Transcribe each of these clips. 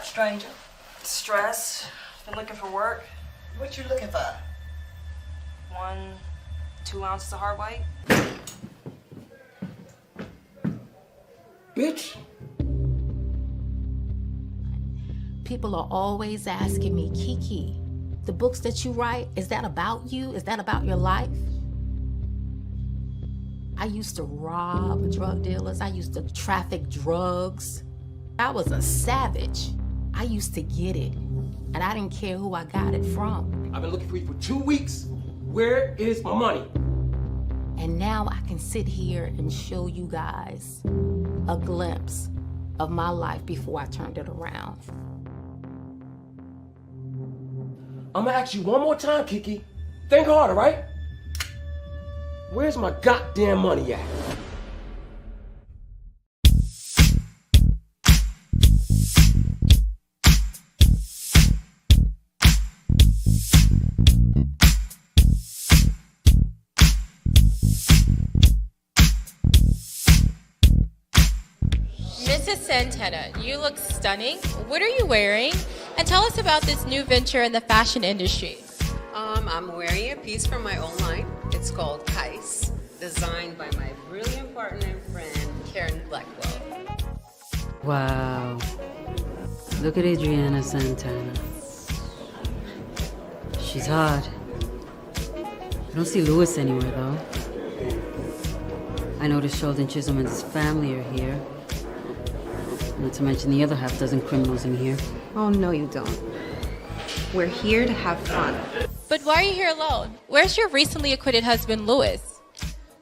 stranger. Stress. Been looking for work. What you looking for? 2 ounces of hard white. Bitch. People are always asking me, Kiki, the books that you write, is that about you? Is that about your life? I used to rob drug dealers. I used to traffic drugs. I was a savage. I used to get it, and I didn't care who I got it from. I've been looking for you for 2 weeks. Where is my money? And now I can sit here and show you guys a glimpse of my life before I turned it around. I'm gonna ask you one more time, Kiki. Think hard, all right? Where's my goddamn money at? Mrs. Santana, you look stunning. What are you wearing? And tell us about this new venture in the fashion industry. I'm wearing a piece from my own line. It's called Kais, designed by my brilliant partner and friend, Karen Blackwell. Wow. Look at Adriana Santana. She's hot. I don't see Louis anywhere, though. I noticed Sheldon Chisholm and his family are here. Not to mention the other half-dozen criminals in here. Oh, no, you don't. We're here to have fun. But why are you here alone? Where's your recently acquitted husband, Louis?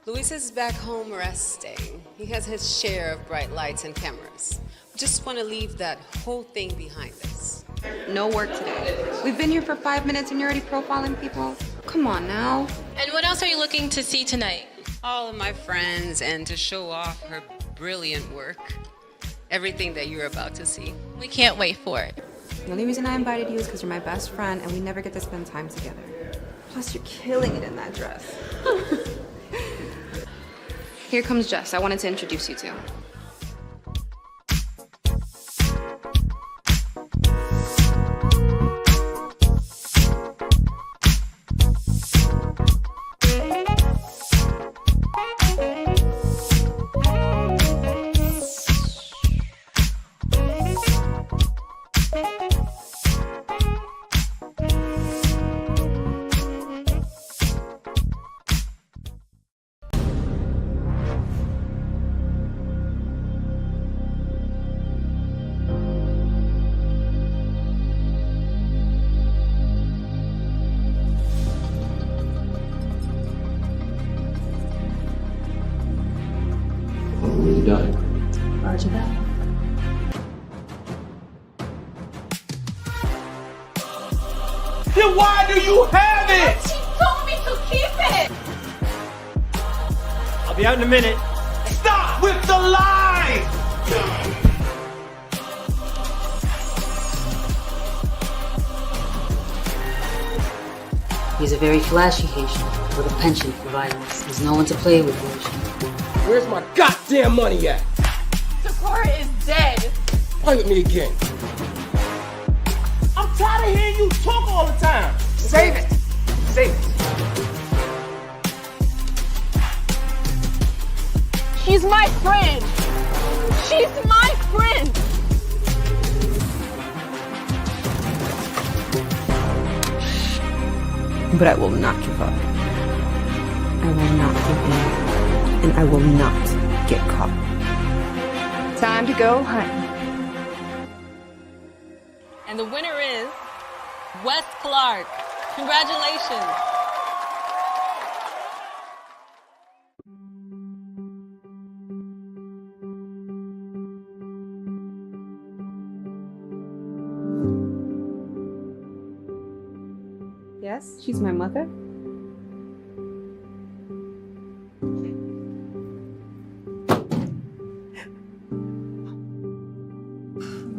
Louis is back home resting. He has his share of bright lights and cameras. We just want to leave that whole thing behind us. No work today. We've been here for 5 minutes and you're already profiling people? Come on now. And what else are you looking to see tonight? All of my friends, and to show off her brilliant work. Everything that you're about to see. We can't wait for it. The only reason I invited you is because you're my best friend and we never get to spend time together. Plus, you're killing it in that dress. Here comes Jess. I wanted to introduce you to. Roger that. Then why do you have it? She told me to keep it! I'll be out in a minute. Stop with the lies! He's a very flashy Haitian with a penchant for violence. There's no one to play with, Haitian. Where's my goddamn money at? Sakura is dead. Play with me again. I'm tired of hearing you talk all the time. Save it. Save it. She's my friend. She's my friend. But I will not give up. I will not give in. And I will not get caught. Time to go hunting. And the winner is Wes Clark. Congratulations. Yes, she's my mother.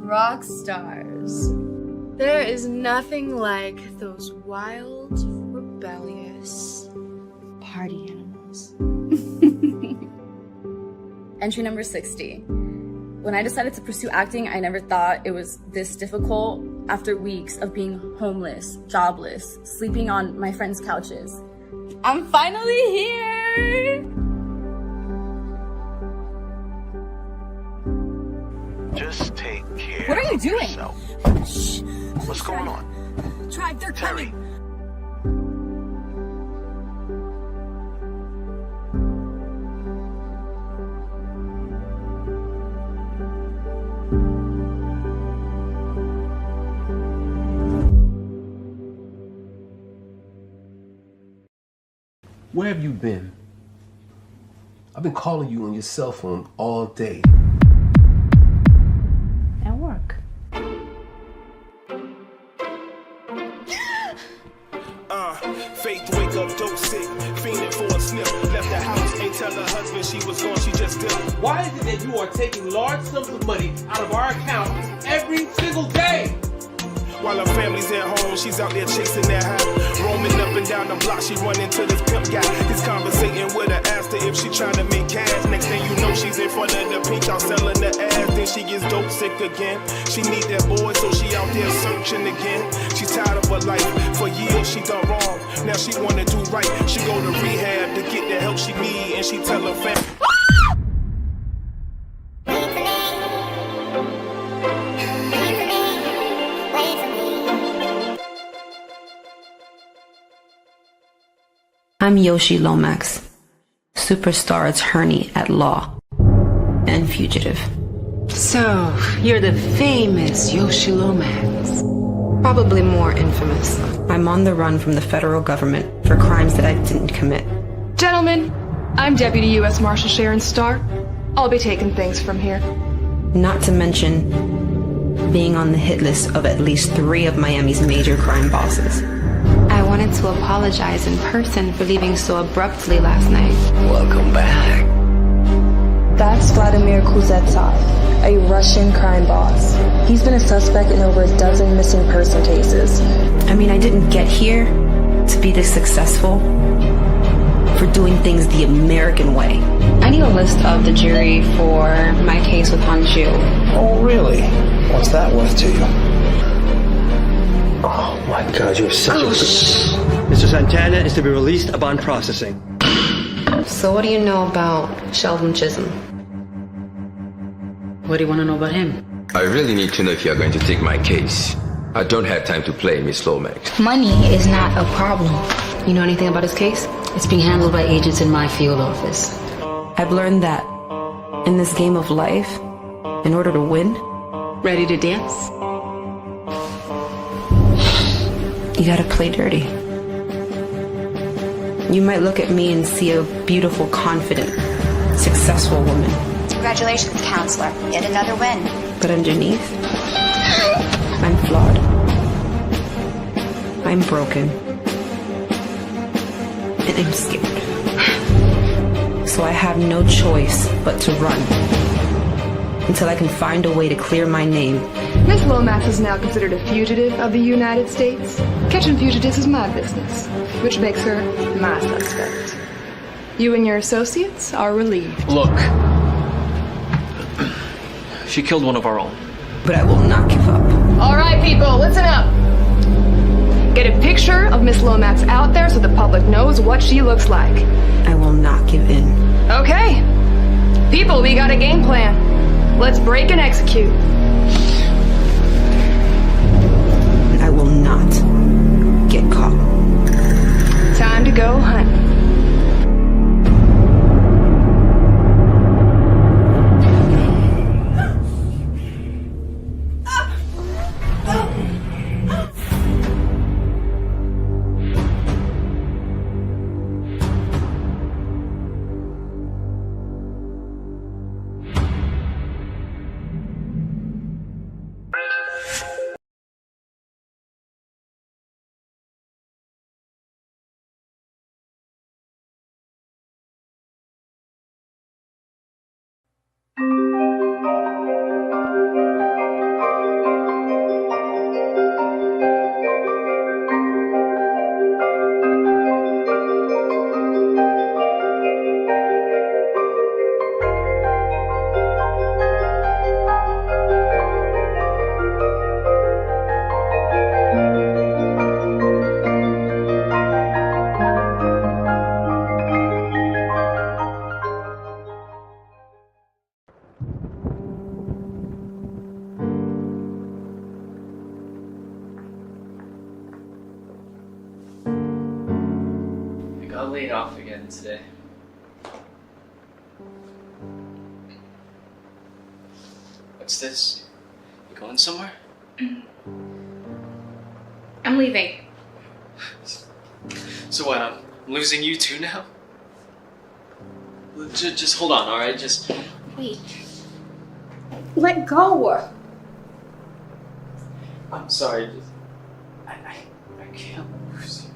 Rock stars. There is nothing like those wild, rebellious party animals. Entry number 60. When I decided to pursue acting, I never thought it was this difficult after weeks of being homeless, jobless, sleeping on my friends' couches. I'm finally here! Just take care. What are you doing? Shh. What's going on? Drive, they're Terry. coming! Where have you been? I've been calling you on your cell phone all day. At work. Faith wake up, dope sick, fiending for a snip. Left the house, ain't tell her husband she was gone, she just dipped. Why is it that you are taking large sums of money out of our account every single day? While her family's at home, she's out there chasing that high. Roaming up and down the block, she run into this pimp guy. He's conversating with her, asked her if she trying to make cash. Next thing you know, she's in front of the pink house selling the ass. Then she gets dope sick again. She need that boy, so she out there searching again. She's tired of her life. For years she done wrong. Now she wanna do right. She go to rehab to get the help she need, and she tell her family. I'm Yoshi Lomax, superstar attorney at law and fugitive. So, you're the famous Yoshi Lomax. Probably more infamous. I'm on the run from the federal government for crimes that I didn't commit. Gentlemen, I'm Deputy U.S. Marshal Sharon Starr. I'll be taking things from here. Not to mention being on the hit list of at least 3 of Miami's major crime bosses. I wanted to apologize in person for leaving so abruptly last night. Welcome back. That's Vladimir Kuzetsov, a Russian crime boss. He's been a suspect in over a dozen missing person cases. I mean, I didn't get here to be this successful for doing things the American way. I need a list of the jury for my case with Hanju. Oh, really? What's that worth to you? Oh my God, you're such a... Mr. Santana is to be released upon processing. So what do you know about Sheldon Chisholm? What do you want to know about him? I really need to know if you're going to take my case. I don't have time to play, Miss Lomax. Money is not a problem. You know anything about his case? It's being handled by agents in my field office. I've learned that in this game of life, in order to win, Ready to dance? you gotta play dirty. You might look at me and see a beautiful, confident, successful woman. Congratulations, counselor. Yet another win. But underneath, I'm flawed. I'm broken. And I'm scared. So I have no choice but to run until I can find a way to clear my name. Miss Lomax is now considered a fugitive of the United States. Catching fugitives is my business, which makes her my suspect. You and your associates are relieved. Look. She killed one of our own. But I will not give up. All right, people, listen up. Get a picture of Miss Lomax out there so the public knows what she looks like. I will not give in. Okay. People, we got a game plan. Let's break and execute. I will not get caught. Time to go hunt. laid off again today. What's this? You going somewhere? I'm leaving. So what, I'm losing you too now? Just hold on, alright? Just... Wait. Let go. I'm sorry, just... I can't lose you.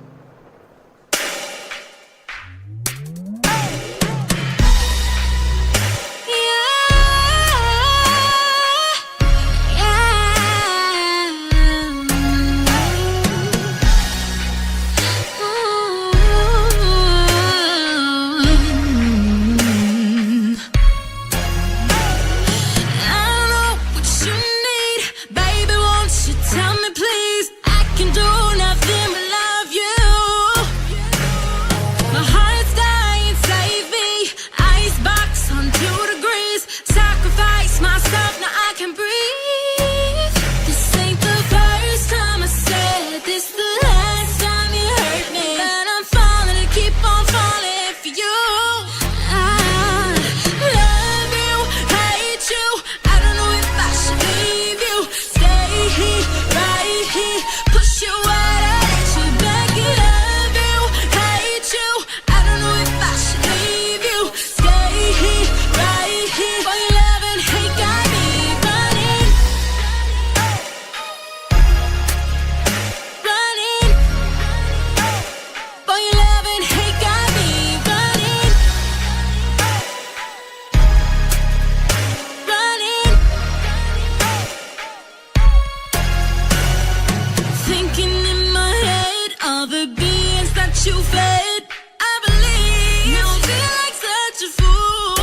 You fed, I believe. Now I feel like such a fool.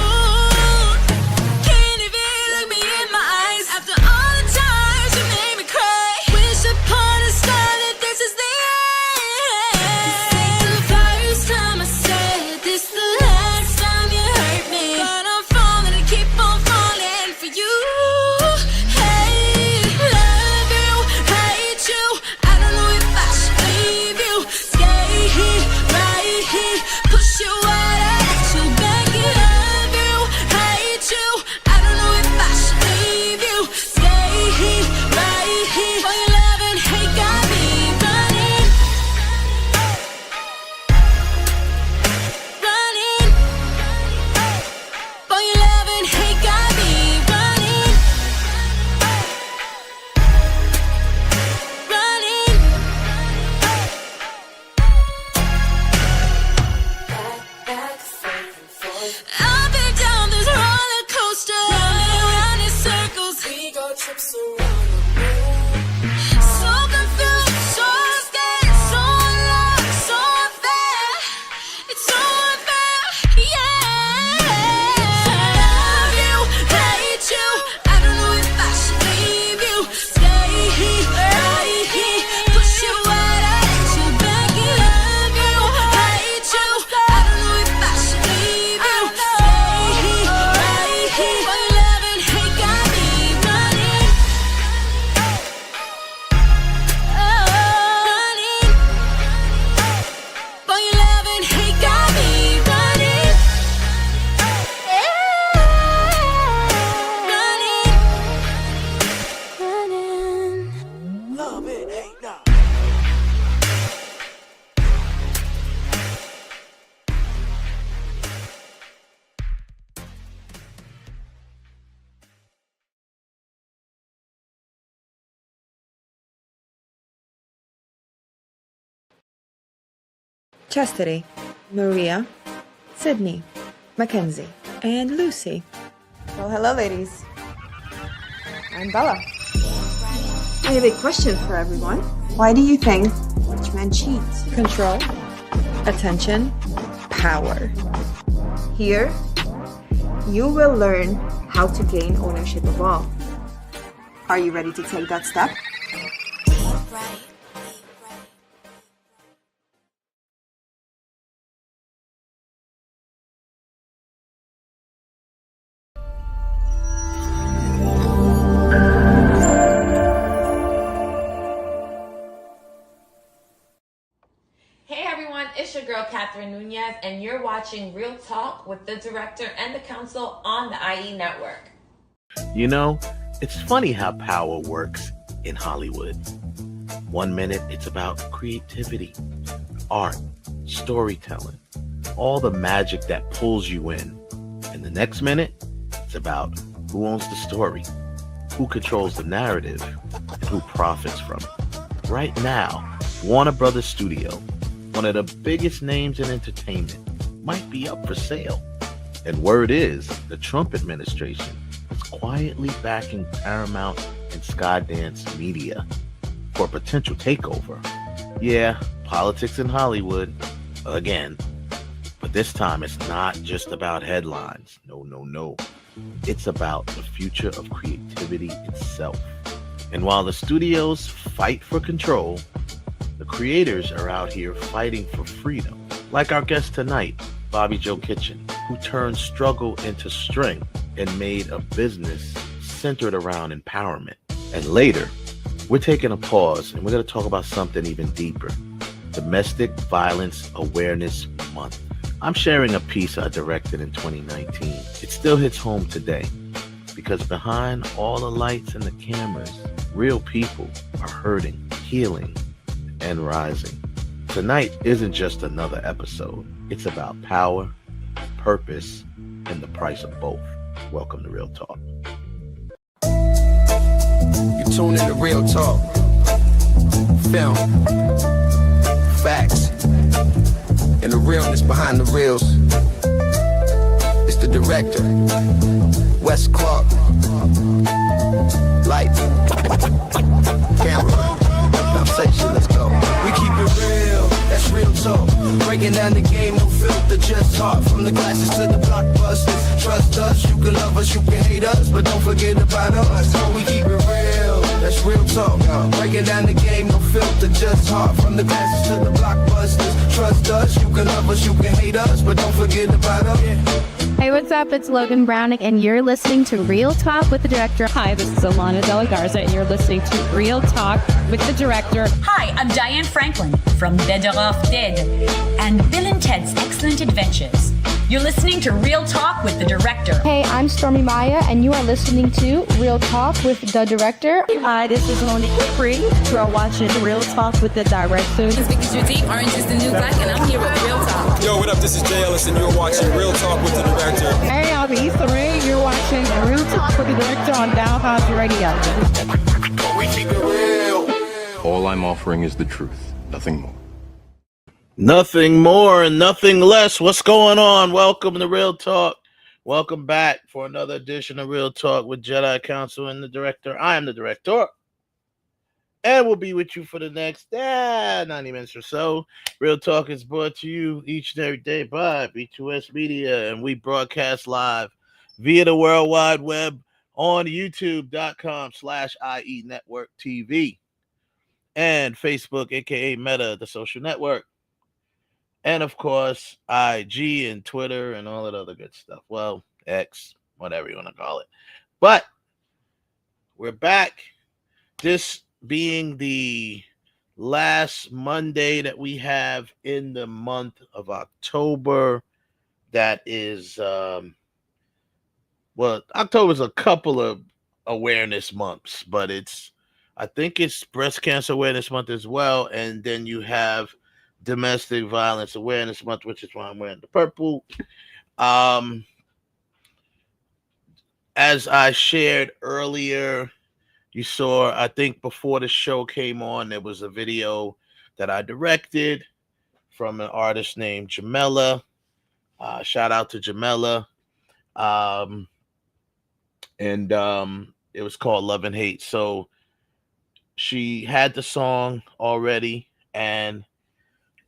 Can't even look me in my eyes after all the times you made me cry. Wish upon a star that this is the end. This ain't the first time I said this, the last time you hurt me. But I'm falling and keep on falling for you. Hey, love you, hate you. I don't know if I should leave you. Right here, push you out, I let you back it up. You hate you. I don't know if I should leave you. Stay here, right here. For your love and hate got me running, running. For your love and hate got me running, running. Up and down this roller coaster, running around in circles. We go trips around the moon. So confused, so scared, so alone, so unfair. It's so unfair, yeah. I love you, hate you. I don't know if I should leave you. Stay here, right here. Push you out, I let you back it up. You hate you. I don't know if I should leave you. Stay here, right here. For your love and hate got me running, running. For your love and hate got me running, running, running. Love it, hate not. Chastity, Maria, Sydney, Mackenzie, and Lucy. Well, hello, ladies. I'm Bella. I have a question for everyone. Why do you think rich men cheat? Control, attention, power. Here, you will learn how to gain ownership of all. Are you ready to take that step? Hey everyone, it's your girl Catherine Nunez, and you're watching Real Talk with the director and the counsel on the IE Network. You know, it's funny how power works in Hollywood. 1 minute, it's about creativity, art, storytelling, all the magic that pulls you in. And the next minute, it's about who owns the story, who controls the narrative, and who profits from it. Right now, Warner Brothers Studio, one of the biggest names in entertainment, might be up for sale. And word is, the Trump administration is quietly backing Paramount and Skydance Media for a potential takeover. Yeah, politics in Hollywood, again. But this time it's not just about headlines. No. It's about the future of creativity itself. And while the studios fight for control, the creators are out here fighting for freedom. Like our guest tonight, Bobbi Jo Kitchen, who turned struggle into strength and made a business centered around empowerment. And later, we're taking a pause and we're going to talk about something even deeper. Domestic Violence Awareness Month. I'm sharing a piece I directed in 2019. It still hits home today because behind all the lights and the cameras, real people are hurting, healing, and rising. Tonight isn't just another episode. It's about power, purpose, and the price of both. Welcome to Real Talk. You tune in to Real Talk. Film. Facts. And the realness behind the reels. It's the director, Wes Clark. Lights. Camera. Conversation, let's go. We keep it real, that's real talk. Breaking down the game, no filter, just talk. From the classes to the blockbusters. Trust us, you can love us, you can hate us, but don't forget about us. We keep it real, that's real talk. Breaking down the game, no filter, just talk. From the classes to the blockbusters. Trust us, you can love us, you can hate us, but don't forget about us. Hey, what's up? It's Logan Brownick, and you're listening to Real Talk with the director. Hi, this is Alana De La Garza, and you're listening to Real Talk with the director. Hi, I'm Diane Franklin from Better Off Dead and Bill and Ted's Excellent Adventures. You're listening to Real Talk with the director. Hey, I'm Stormy Maya, and you are listening to Real Talk with the director. Hi, this is Monique Free. You are watching Real Talk with the director. It's Vicky Judy, Orange is the New Black, and I'm here with Real Talk. Yo, what up? This is Jay Ellis, and you're watching Real Talk with the director. Hey, I'm Issa Rae. You're watching Real Talk with the director on Downhouse Radio. We keep it real. All I'm offering is the truth, nothing more. Nothing more and nothing less. What's going on? Welcome to Real Talk. Welcome back for another edition of Real Talk with Jedi Council and the director. I am the director. And we'll be with you for the next 90 minutes or so. Real Talk is brought to you each and every day by B2S Media. And we broadcast live via the World Wide Web on youtube.com/IE Network TV. And Facebook, aka Meta, the social network. And of course, IG and Twitter and all that other good stuff. Well, X, whatever you want to call it. But we're back. This being the last Monday that we have in the month of October. That is, October's a couple of awareness months, but I think it's Breast Cancer Awareness Month as well. And then you have Domestic Violence Awareness Month, which is why I'm wearing the purple. As I shared earlier, you saw, I think before the show came on, there was a video that I directed from an artist named Jamela. Shout out to Jamela. And it was called Love and Hate. So she had the song already, and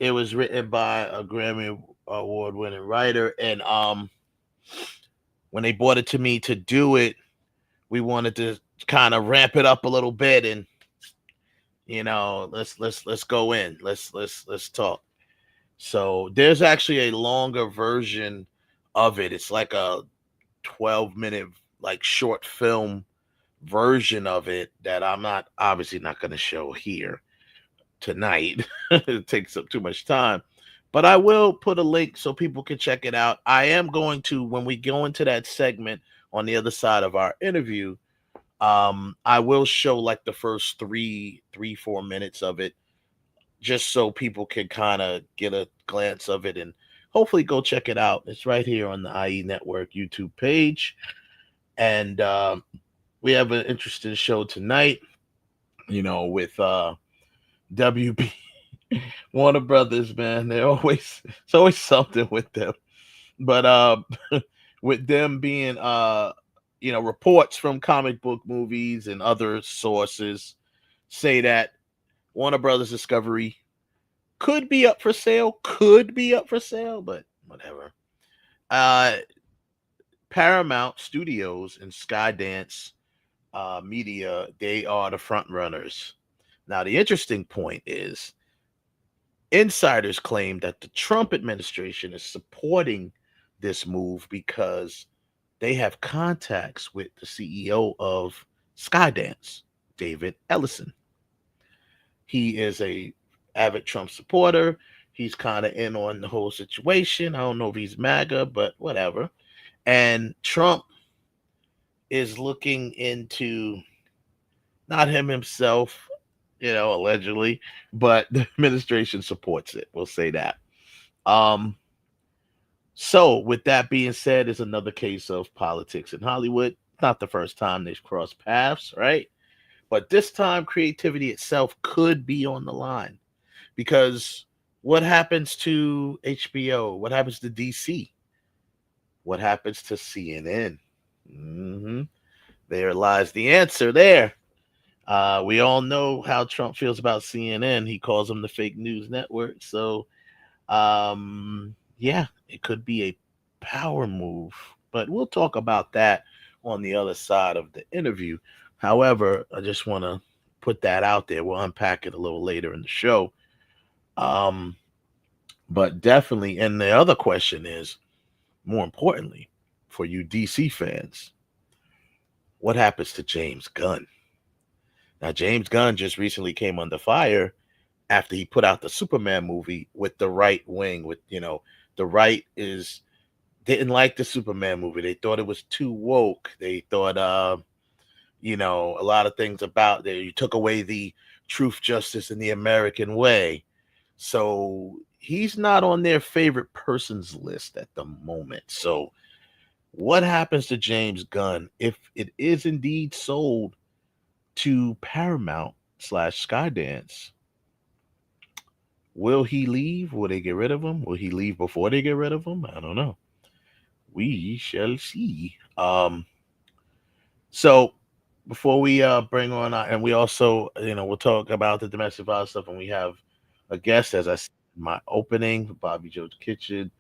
it was written by a Grammy Award-winning writer. And when they brought it to me to do it, we wanted to kind of ramp it up a little bit, and let's go in. Let's talk. So there's actually a longer version of it. It's like a 12-minute like short film version of it that I'm obviously not going to show here tonight. It takes up too much time. But I will put a link so people can check it out. I am going to, when we go into that segment on the other side of our interview, I will show like the first 4 minutes of it, just so people can kind of get a glance of it and hopefully go check it out. It's right here on the IE Network YouTube page. And we have an interesting show tonight, with WB. Warner Brothers, man. It's always something with them. But with them being reports from comic book movies and other sources say that Warner Brothers Discovery could be up for sale, but whatever. Paramount Studios and Skydance Media, they are the front runners. Now, the interesting point is insiders claim that the Trump administration is supporting this move because they have contacts with the CEO of Skydance, David Ellison. He is a avid Trump supporter. He's kind of in on the whole situation. I don't know if he's MAGA, but whatever. And Trump is looking into, not him himself, allegedly, but the administration supports it. We'll say that. So with that being said, it's another case of politics in Hollywood. Not the first time they've crossed paths, right? But this time, creativity itself could be on the line, because what happens to HBO? What happens to DC? What happens to CNN? There lies the answer there. We all know how Trump feels about CNN. He calls them the fake news network. So, yeah, it could be a power move. But we'll talk about that on the other side of the interview. However, I just want to put that out there. We'll unpack it a little later in the show. But definitely, and the other question is, more importantly, for you DC fans, what happens to James Gunn? Now, James Gunn just recently came under fire after he put out the Superman movie with the right wing. The right didn't like the Superman movie. They thought it was too woke. They thought, a lot of things about that. You took away the truth, justice, and the American way. So he's not on their favorite persons list at the moment. So what happens to James Gunn if it is indeed sold to Paramount / Skydance? Will he leave? Will they get rid of him? Will he leave before they get rid of him? I don't know. We shall see. So before we bring on, and we also, we'll talk about the domestic violence stuff, and we have a guest, as I said in my opening, Bobbi Jo Kitchen.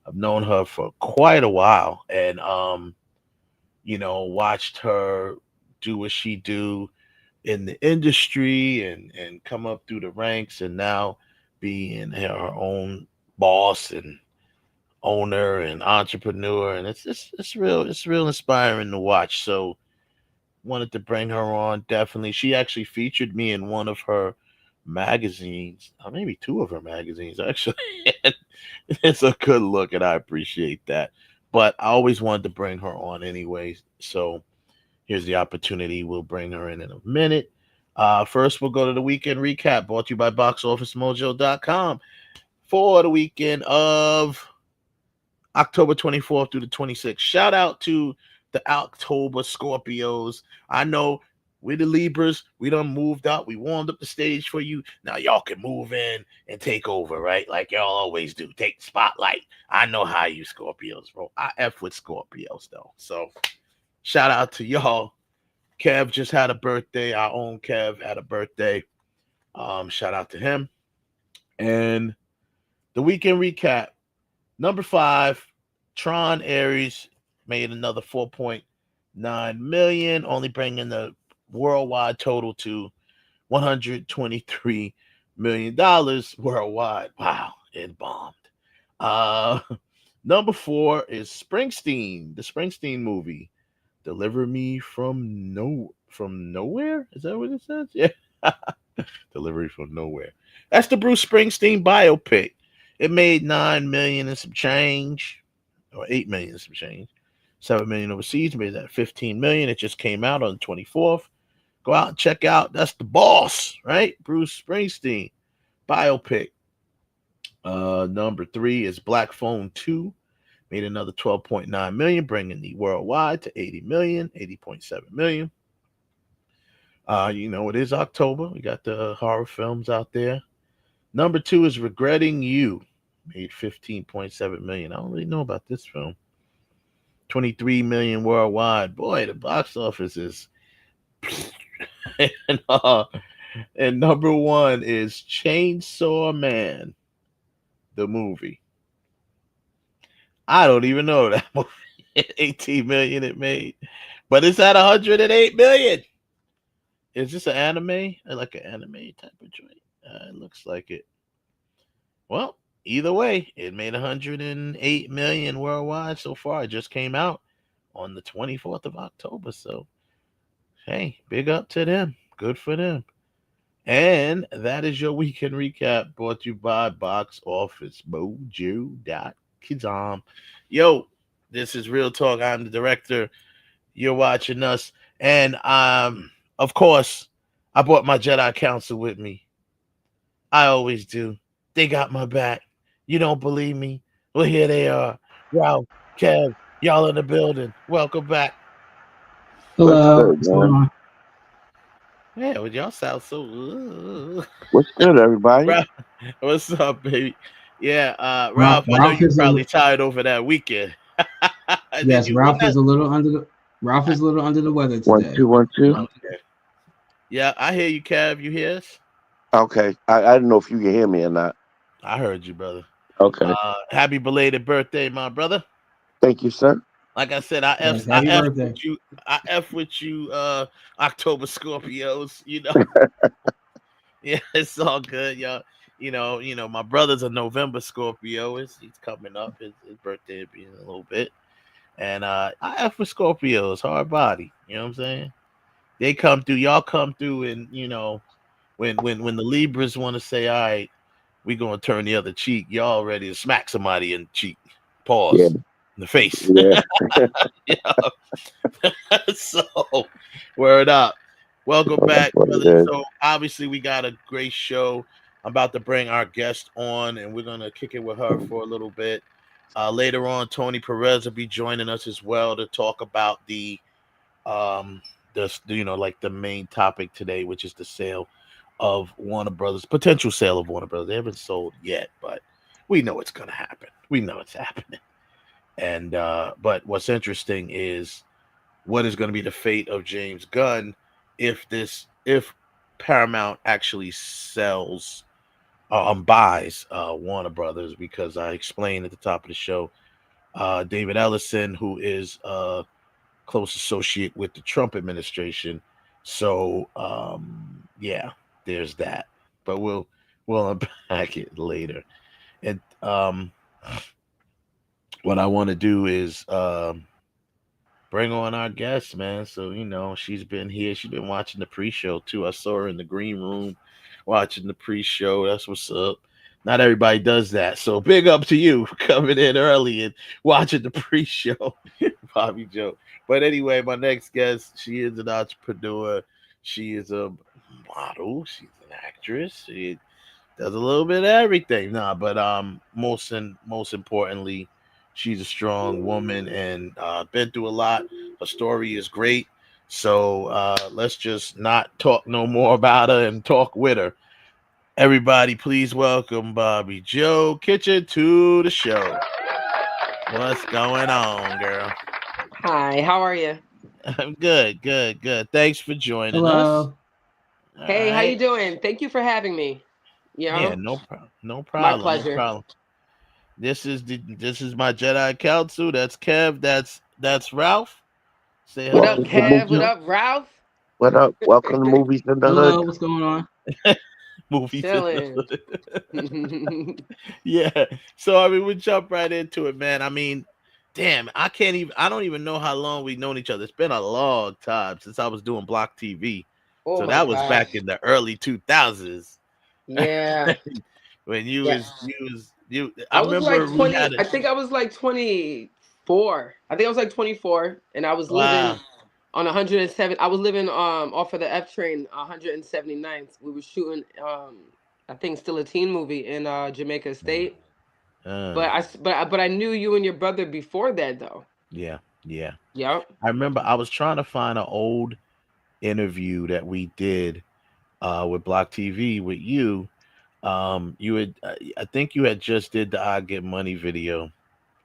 I've known her for quite a while, and watched her do what she do in the industry and come up through the ranks, and now being her own boss and owner and entrepreneur, and it's real inspiring to watch. So wanted to bring her on. Definitely, she actually featured me in one of her magazines, maybe two of her magazines actually. It's a good look, and I appreciate that. But I always wanted to bring her on anyway, so here's the opportunity. We'll bring her in a minute. First, we'll go to the weekend recap, brought to you by BoxOfficeMojo.com for the weekend of October 24th through the 26th. Shout out to the October Scorpios. I know we're the Libras. We done moved up. We warmed up the stage for you. Now y'all can move in and take over, right? Like y'all always do. Take the spotlight. I know how you Scorpios, bro. I F with Scorpios, though. So shout out to y'all. Kev just had a birthday. Our own Kev had a birthday. Shout out to him. And the weekend recap. Number 5, Tron Ares made another $4.9 million, only bringing the worldwide total to $123 million worldwide. Wow, it bombed. Number 4 is Springsteen, the Springsteen movie, Deliver Me from Nowhere. Is that what it says? Yeah. Delivery from Nowhere. That's the Bruce Springsteen biopic. It made 9 million and some change, or 8 million and some change. 7 million overseas, made that 15 million. It just came out on the 24th. Go out and check out. That's The Boss, right? Bruce Springsteen biopic. Number 3 is Black Phone 2. Made another 12.9 million, bringing the worldwide to 80 million, 80.7 million. It is October. We got the horror films out there. Number 2 is Regretting You. Made 15.7 million. I don't really know about this film. 23 million worldwide. Boy, the box office is and number 1 is Chainsaw Man, the movie. I don't even know that movie. 18 million it made, but it's at 108 million. Is this an anime? Like an anime type of joint? It looks like it. Well, either way, it made 108 million worldwide so far. It just came out on the 24th of October. So, hey, big up to them. Good for them. And that is your weekend recap brought to you by BoxOfficeMojo.com. Yo, this is Real Talk. I'm the director. You're watching us. And of course, I brought my Jedi Council with me. I always do. They got my back. You don't believe me? Well, here they are. Ralph, Kev, y'all in the building. Welcome back. Hello. What's going on? Yeah, well, y'all sound so. What's good, everybody? Ralph, what's up, baby? Yeah, Ralph, I know you're probably tired over that weekend. Yes, Ralph is a little under the weather today. 1 2 1 2. Okay. Yeah, I hear you, Kev. You hear us? Okay. I didn't know if you can hear me or not. I heard you, brother. Okay. Happy belated birthday, my brother. Thank you, sir. Like I said, I F with you, October Scorpios. Yeah, it's all good, y'all. My brother's a November Scorpio. He's coming up. His birthday will be in a little bit. And I F with Scorpios, hard body. You know what I'm saying? They come through, y'all come through, and when the Libras want to say, all right, we gonna turn the other cheek, y'all ready to smack somebody in the cheek. Pause. Yeah. In the face. Yeah. So, word up. Welcome back, brother. So obviously we got a great show. I'm about to bring our guest on, and we're gonna kick it with her for a little bit. Later on, Tony Perez will be joining us as well to talk about the main topic today, which is the sale of Warner Brothers, potential sale of Warner Brothers. They haven't sold yet, but we know it's gonna happen. We know it's happening. And but what's interesting is what is going to be the fate of James Gunn if Paramount actually buys Warner Brothers, because I explained at the top of the show, David Ellison, who is a close associate with the Trump administration. So yeah, there's that. But we'll unpack it later. And what I want to do is bring on our guest, man. So, she's been here. She's been watching the pre-show, too. I saw her in the green room watching the pre-show. That's what's up. Not everybody does that. So big up to you coming in early and watching the pre-show, Bobbi Jo. But anyway, my next guest, she is an entrepreneur. She is a model. She's an actress. She does a little bit of everything. But most importantly, she's a strong woman and been through a lot. Her story is great. So let's just not talk no more about her and talk with her. Everybody, please welcome Bobbi Jo Kitchen to the show. What's going on, girl? Hi, how are you? I'm good. Thanks for joining us. All Hey, right. how you doing? Thank you for having me. Yeah, no problem. My pleasure. No problem. This is my Jedi Council. That's Kev. That's Ralph. Say What hello. up, Kev? What up, Ralph? What up? Welcome to Movies in the Hello, Hood. what's going on? Movies Chilling. Yeah. So we jump right into it, man. Damn, I don't even know how long we've known each other. It's been a long time since I was doing Block TV. Oh so my that was gosh. back in the early 2000s. Yeah. When you I was like remember 20. I think I was like 24. I think I was like 24, and I was living on 107. I was living off of the F train, 179th. We were shooting I think still a teen movie in Jamaica State. But I knew you and your brother before that though. Yeah. Yep. I remember I was trying to find an old interview that we did with Block TV with you. You had I think you had just did the I Get Money video.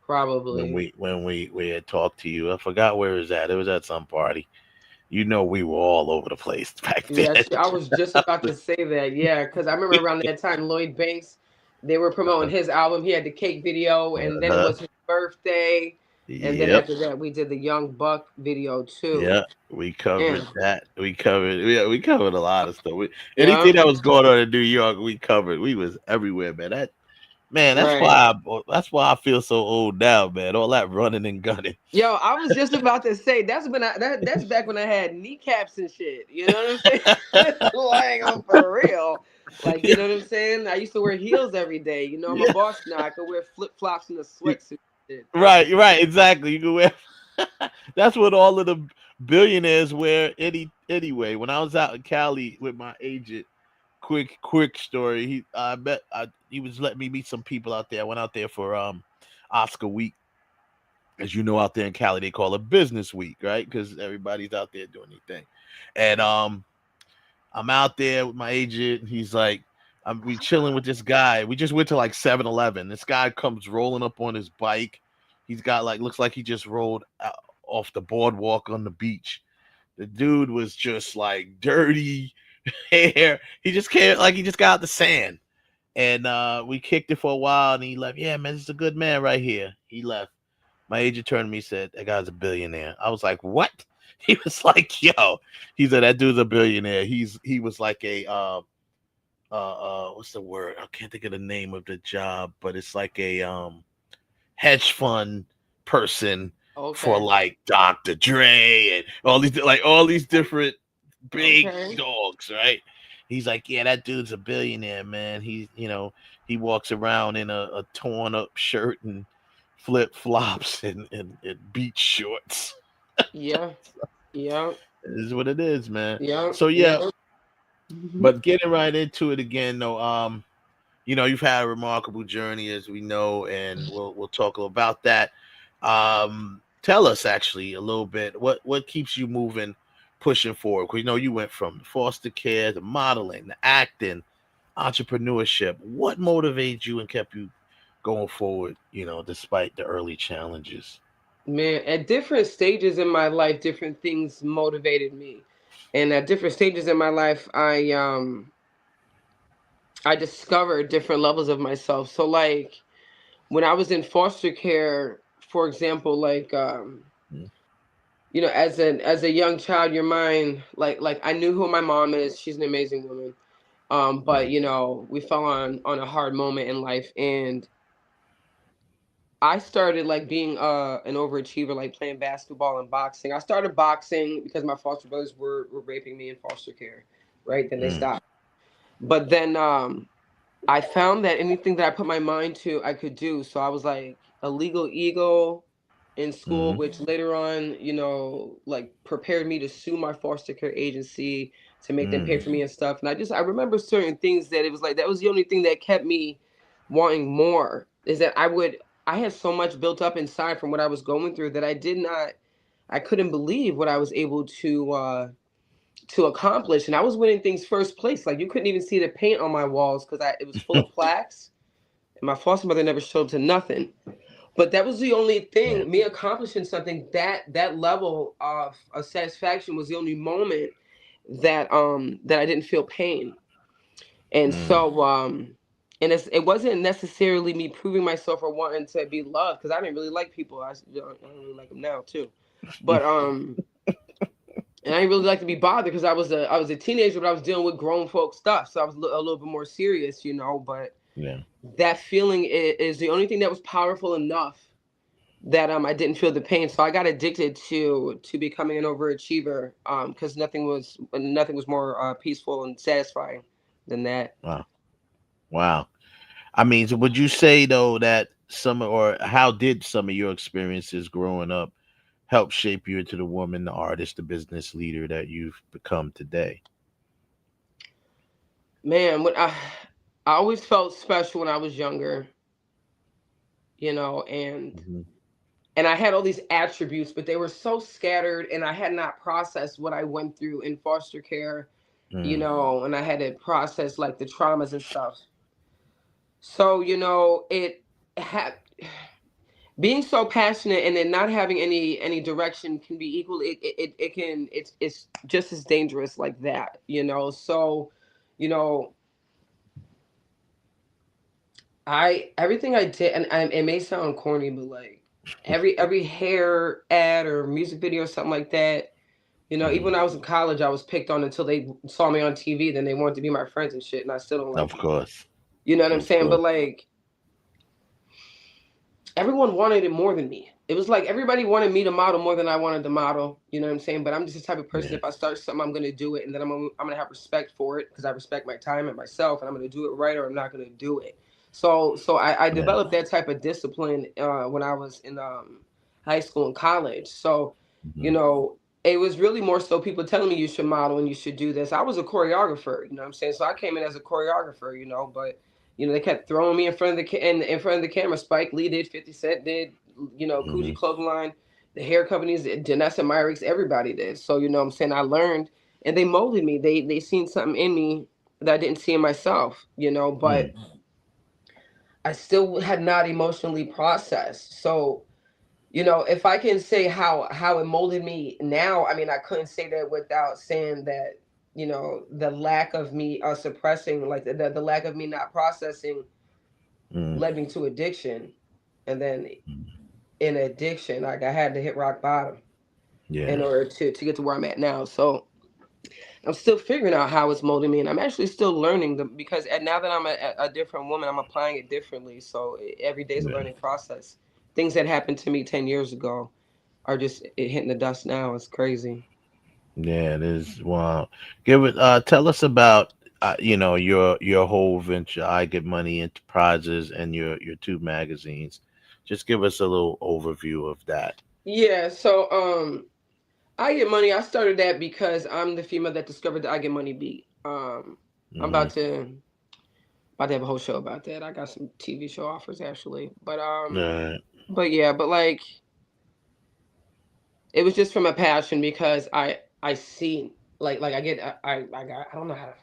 Probably. When we had talked to you. I forgot where it was at. It was at some party. You know, we were all over the place back then. Yes, I was just about to say that. Yeah, because I remember around that time, Lloyd Banks, they were promoting his album. He had the cake video, and then it was his birthday. And then after that, we did the Young Buck video too. Yeah, we covered that. We covered a lot of stuff. Anything that was going on in New York, we covered. We was everywhere, man. That's why I feel so old now, man. All that running and gunning. Yo, I was just about to say that's back when I had kneecaps and shit. You know what I'm saying? Like, I'm for real. Like, you know what I'm saying? I used to wear heels every day. You know, I'm a boss now. I could wear flip flops and a sweatsuit. Right, exactly. You can wear. That's what all of the billionaires wear anyway. When I was out in Cali with my agent, quick story. He was letting me meet some people out there. I went out there for Oscar week. As you know, out there in Cali, they call it Business Week, right? Because everybody's out there doing their thing. And I'm out there with my agent. He's like, we chilling with this guy. We just went to like 7-Eleven. This guy comes rolling up on his bike. He's got looks like he just rolled off the boardwalk on the beach. The dude was just like dirty hair. He just came he just got out the sand. And we kicked it for a while and he left. Yeah, man, this is a good man right here. He left. My agent turned to me and said, that guy's a billionaire. I was like, what? He was like, yo. He said, that dude's a billionaire. He was like a what's the word? I can't think of the name of the job, but it's like a hedge fund person for like Dr. Dre and all these different big dogs, right? He's like, yeah, that dude's a billionaire, man. He walks around in a torn up shirt and flip flops and beach shorts. Yeah. It is what it is, man. Yeah. So yeah. But getting right into it again, though, you've had a remarkable journey, as we know, and we'll talk about that. Tell us actually a little bit what keeps you moving, pushing forward. Because you went from foster care to modeling, to acting, entrepreneurship. What motivated you and kept you going forward? Despite the early challenges. Man, at different stages in my life, different things motivated me. And at different stages in my life, I discovered different levels of myself. So like when I was in foster care, for example, like as a young child, your mind, like I knew who my mom is. She's an amazing woman. But we fell on a hard moment in life, and I started like being an overachiever, like playing basketball and boxing. I started boxing because my foster brothers were raping me in foster care, right? Then they stopped. But then I found that anything that I put my mind to, I could do. So I was like a legal eagle in school, which later on, like prepared me to sue my foster care agency to make them pay for me and stuff. And I remember certain things that it was like, that was the only thing that kept me wanting more, is that I had so much built up inside from what I was going through that I couldn't believe what I was able to accomplish. And I was winning things first place. Like you couldn't even see the paint on my walls because it was full of plaques. And my foster mother never showed up to nothing. But that was the only thing, me accomplishing something, that level of satisfaction was the only moment that I didn't feel pain. And so and it wasn't necessarily me proving myself or wanting to be loved, because I didn't really like people. I don't really like them now too. But and I didn't really like to be bothered because I was a teenager, but I was dealing with grown folk stuff. So I was a little bit more serious, but that feeling is the only thing that was powerful enough that I didn't feel the pain. So I got addicted to becoming an overachiever because nothing was more peaceful and satisfying than that. Wow. I mean, so would you say though that how did some of your experiences growing up help shape you into the woman, the artist, the business leader that you've become today? Man, when I always felt special when I was younger, and Mm-hmm. I had all these attributes, but they were so scattered, and I had not processed what I went through in foster care, and I had to process like the traumas and stuff. So, it had being so passionate and then not having any direction can be equal. It's just as dangerous like that. So, you know, everything I did, and it may sound corny, but like every hair ad or music video or something like that. Even when I was in college, I was picked on until they saw me on TV. Then they wanted to be my friends and shit, and I still don't like Of it. course. You know what I'm Of saying? course. But like, everyone wanted it more than me. It was like everybody wanted me to model more than I wanted to model. You know what I'm saying? But I'm just the type of person. Yeah. If I start something, I'm gonna do it, and then I'm gonna have respect for it because I respect my time and myself, and I'm gonna do it right, or I'm not gonna do it. So I Yeah. developed that type of discipline when I was in high school and college. So you know, it was really more so people telling me you should model and you should do this. I was a choreographer. You know what I'm saying? So I came in as a choreographer. But they kept throwing me in front of in front of the camera. Spike Lee did, 50 Cent did, Coogee Clothing Line, the hair companies, Janessa Myricks, everybody did. So what I'm saying, I learned, and they molded me. They seen something in me that I didn't see in myself. But I still had not emotionally processed. So if I can say how it molded me now, I mean, I couldn't say that without saying that the lack of me suppressing, like the lack of me not processing led me to addiction. And then in addiction, like I had to hit rock bottom in order to get to where I'm at now. So I'm still figuring out how it's molding me, and I'm actually still learning because now that I'm a different woman, I'm applying it differently. So every day is a learning process. Things that happened to me 10 years ago are just hitting the dust now. It's crazy. Yeah, it is. Wow. Tell us about your whole venture, I Get Money Enterprises, and your two magazines. Just give us a little overview of that. Yeah, so I Get Money, I started that because I'm the female that discovered the I Get Money beat. I'm about to have a whole show about that. I got some TV show offers actually. But like it was just from a passion because I see like I get I don't know how to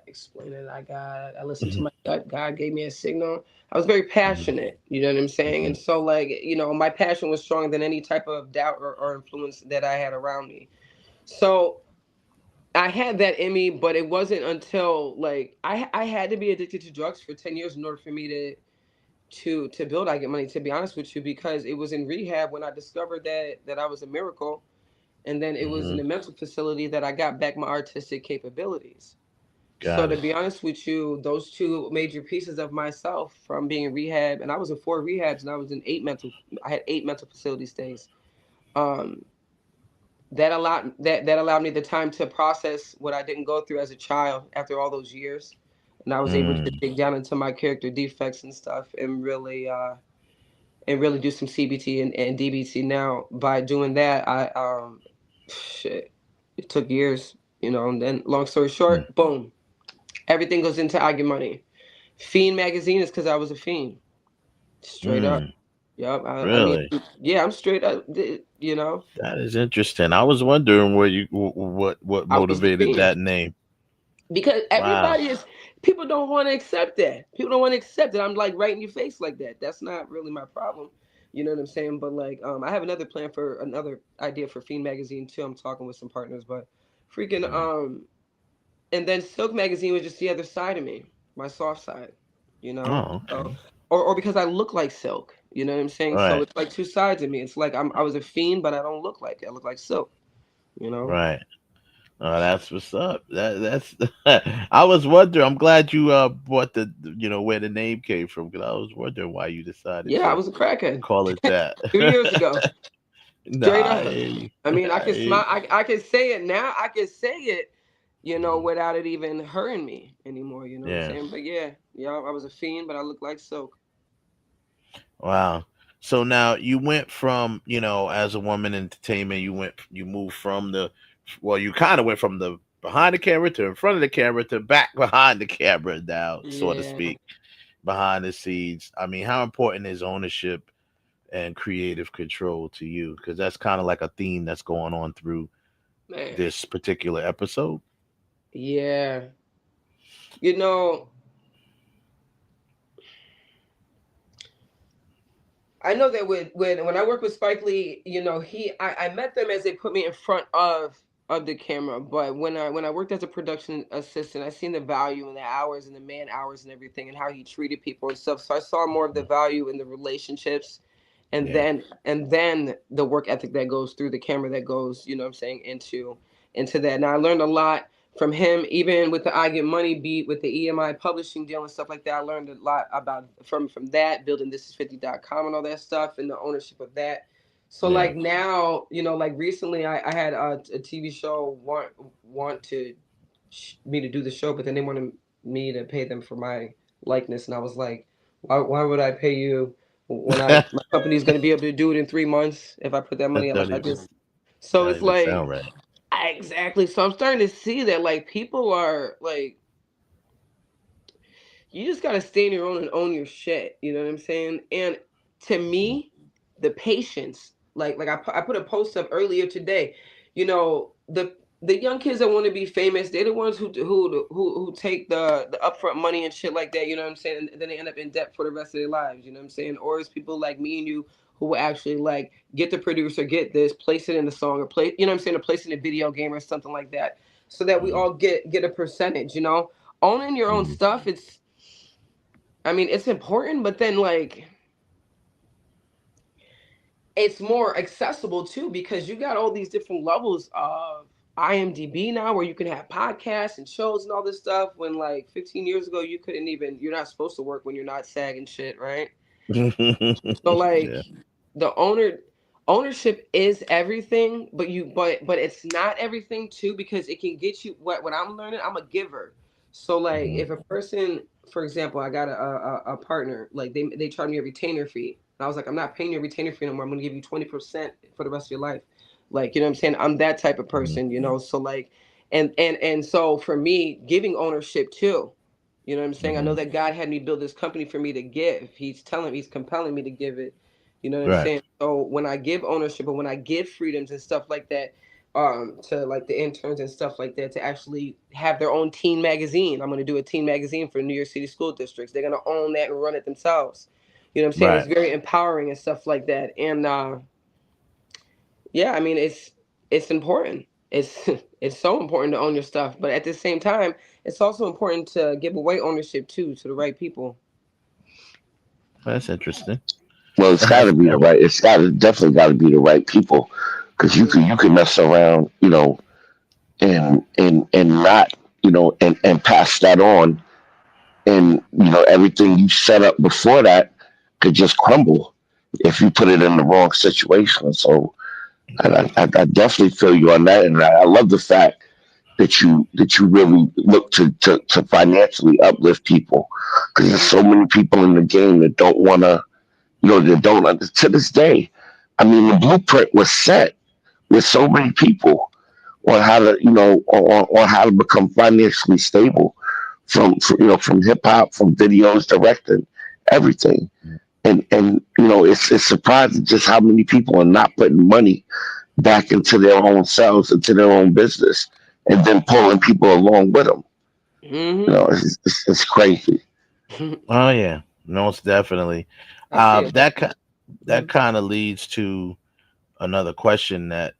explain it. I listened to my gut. God gave me a signal. I was very passionate, you know what I'm saying? And so like, my passion was stronger than any type of doubt or influence that I had around me. So I had that in me, but it wasn't until like I had to be addicted to drugs for 10 years in order for me to build I Get Money, to be honest with you, because it was in rehab when I discovered that I was a miracle. And then it was in a mental facility that I got back my artistic capabilities. So to be honest with you, those two major pieces of myself from being in rehab, and I was in 4 rehabs and I was in I had 8 mental facility stays. That allowed me the time to process what I didn't go through as a child after all those years. And I was able to dig down into my character defects and stuff and really do some CBT and DBT. Now by doing that, shit, it took years, and then long story short, boom, everything goes into I Get Money. Fiend magazine is because I was a fiend, straight up. Yep. Really? I mean, yeah, I'm straight up. That is interesting. I was wondering what motivated that name. Because people don't want to accept that. People don't want to accept it. I'm like right in your face like that. That's not really my problem. You know what I'm saying? But like, I have another plan for another idea for Fiend magazine too. I'm talking with some partners, but freaking, and then Silk magazine was just the other side of me, my soft side, Oh, okay. or because I look like Silk, you know what I'm saying? Right. So it's like two sides of me. It's like I was a fiend, but I don't look like it. I look like Silk, Right. Oh, that's what's up. That's I was wondering. I'm glad you brought the where the name came from, because I was wondering why you decided. Yeah, I was a crackhead. Call it that 2 years ago. Straight up. I I mean, I can smile. I can say it now. I can say it you know, without it even hurting me anymore. You know what I'm Yeah. saying? But yeah, I was a fiend, but I look like silk. Wow. So now you went from, as a woman in entertainment, you moved from you kind of went from the behind the camera to in front of the camera to back behind the camera now, so to Yeah. speak, behind the scenes. I mean, how important is ownership and creative control to you? Because that's kind of like a theme that's going on through Man. this particular episode. Yeah. You know, I know that when I work with Spike Lee, you know, I met them as they put me in front of the camera. But when I worked as a production assistant, I seen the value in the hours and the man hours and everything and how he treated people and stuff. So I saw more of the value in the relationships and Yeah. then the work ethic that goes through the camera that goes, you know what I'm saying, into that. Now I learned a lot from him, even with the I Get Money beat, with the EMI publishing deal and stuff like that. I learned a lot about from that, building thisis50.com and all that stuff and the ownership of that. So Yeah. like now, you know, like recently I had a TV show want to me to do the show, but then they wanted me to pay them for my likeness, and I was like, why would I pay you when my company's going to be able to do it in 3 months if I put that money That out? Like doesn't I even, just so doesn't it's even like sound right. exactly. So I'm starting to see that like people are like, you just gotta stay in your own and own your shit. You know what I'm saying? And to me, the patience, like I put a post up earlier today. You know, the young kids that want to be famous, they're the ones who take the upfront money and shit like that. You know what I'm saying? And then they end up in debt for the rest of their lives. You know what I'm saying? Or it's people like me and you who will actually like get the producer, get this, place it in the song, or play. You know what I'm saying? Or place it in a video game or something like that, so that we all get a percentage. You know, owning your own stuff. I mean, it's important, but then like it's more accessible too because you got all these different levels of IMDb now where you can have podcasts and shows and all this stuff when like 15 years ago you couldn't even, you're not supposed to work when you're not SAG and shit, right? So like Yeah. the ownership is everything, but it's not everything too, because it can get you what I'm learning. I'm a giver. So like if a person, for example, I got a partner, like they charge me a retainer fee. And I was like, I'm not paying you a retainer fee no more. I'm gonna give you 20% for the rest of your life. Like, you know what I'm saying? I'm that type of person, you know. So like and so for me, giving ownership too. You know what I'm saying? I know that God had me build this company for me to give. He's compelling me to give it. You know what I'm Right. saying? So when I give ownership, or when I give freedoms and stuff like that, to like the interns and stuff like that, to actually have their own teen magazine. I'm gonna do a teen magazine for New York City school districts. They're gonna own that and run it themselves. You know what I'm saying? Right. It's very empowering and stuff like that. And yeah, I mean it's important. It's it's so important to own your stuff, but at the same time, it's also important to give away ownership too to the right people. That's interesting. Well, it's got to be the right. It's definitely got to be the right people, because you can mess around, and not, and pass that on, and everything you set up before that could just crumble if you put it in the wrong situation. So I definitely feel you on that, and I love the fact that you really look to financially uplift people, because there's so many people in the game that don't want to, that don't to this day. I mean, the blueprint was set with so many people on how to, on how to become financially stable from hip hop, from videos, directing, everything. And it's surprising just how many people are not putting money back into their own selves, into their own business, and then pulling people along with them. It's crazy. Oh yeah, most definitely. That kind of leads to another question that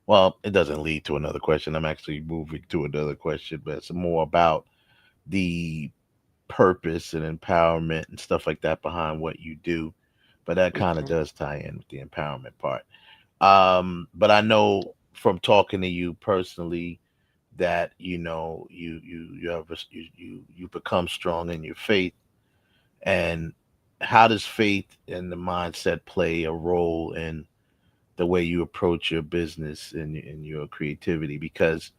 well, it doesn't lead to another question. I'm actually moving to another question, but it's more about the purpose and empowerment and stuff like that behind what you do. But that kind of does tie in with the empowerment part. But I know from talking to you personally that you become strong in your faith. And how does faith and the mindset play a role in the way you approach your business and your creativity, because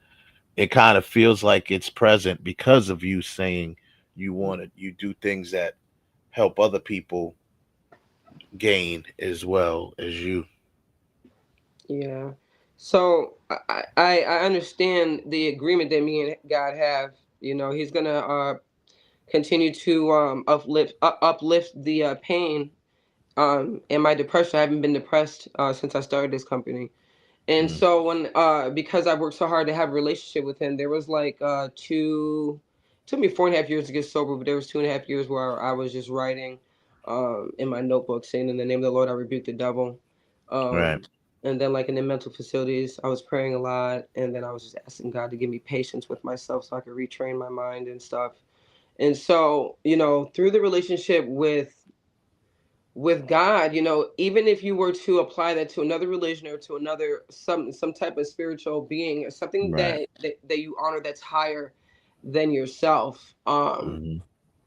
it kind of feels like it's present because of you saying you do things that help other people gain as well as you. Yeah. So I understand the agreement that me and God have. You know, He's gonna continue to uplift the pain and my depression. I haven't been depressed since I started this company. And so when because I worked so hard to have a relationship with Him, there was like took me 4.5 years to get sober, but there was 2.5 years where I was just writing in my notebook, saying, "In the name of the Lord, I rebuke the devil." Right. And then like in the mental facilities, I was praying a lot, and then I was just asking God to give me patience with myself so I could retrain my mind and stuff. And so, you know, through the relationship with God, you know, even if you were to apply that to another religion or to another some type of spiritual being or something Right. that you honor that's higher than yourself, Mhm.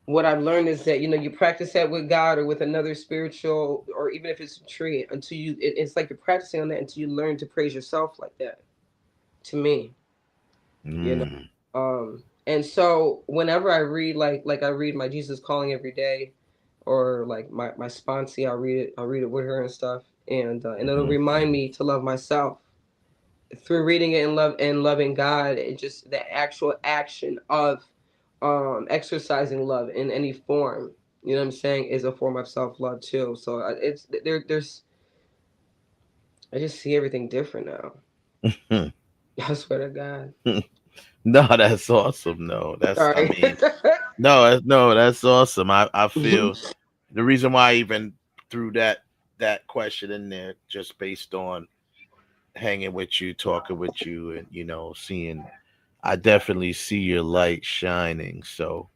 what I've learned is that, you know, you practice that with God or with another spiritual, or even if it's a tree, until it's like you're practicing on that until you learn to praise yourself like that. To me, you know. Mm. And so whenever I read like I read my Jesus Calling every day, or like my sponsee, I'll read it with her and stuff, and it'll Mhm. remind me to love myself through reading it and loving God, and just the actual action of exercising love in any form. You know what I'm saying? Is a form of self love too. So it's there's I just see everything different now. I swear to God. No, that's awesome. No, I Sorry. mean, no, that's awesome. I feel the reason why I even threw that question in there, just based on hanging with you, talking with you, and seeing, I definitely see your light shining. So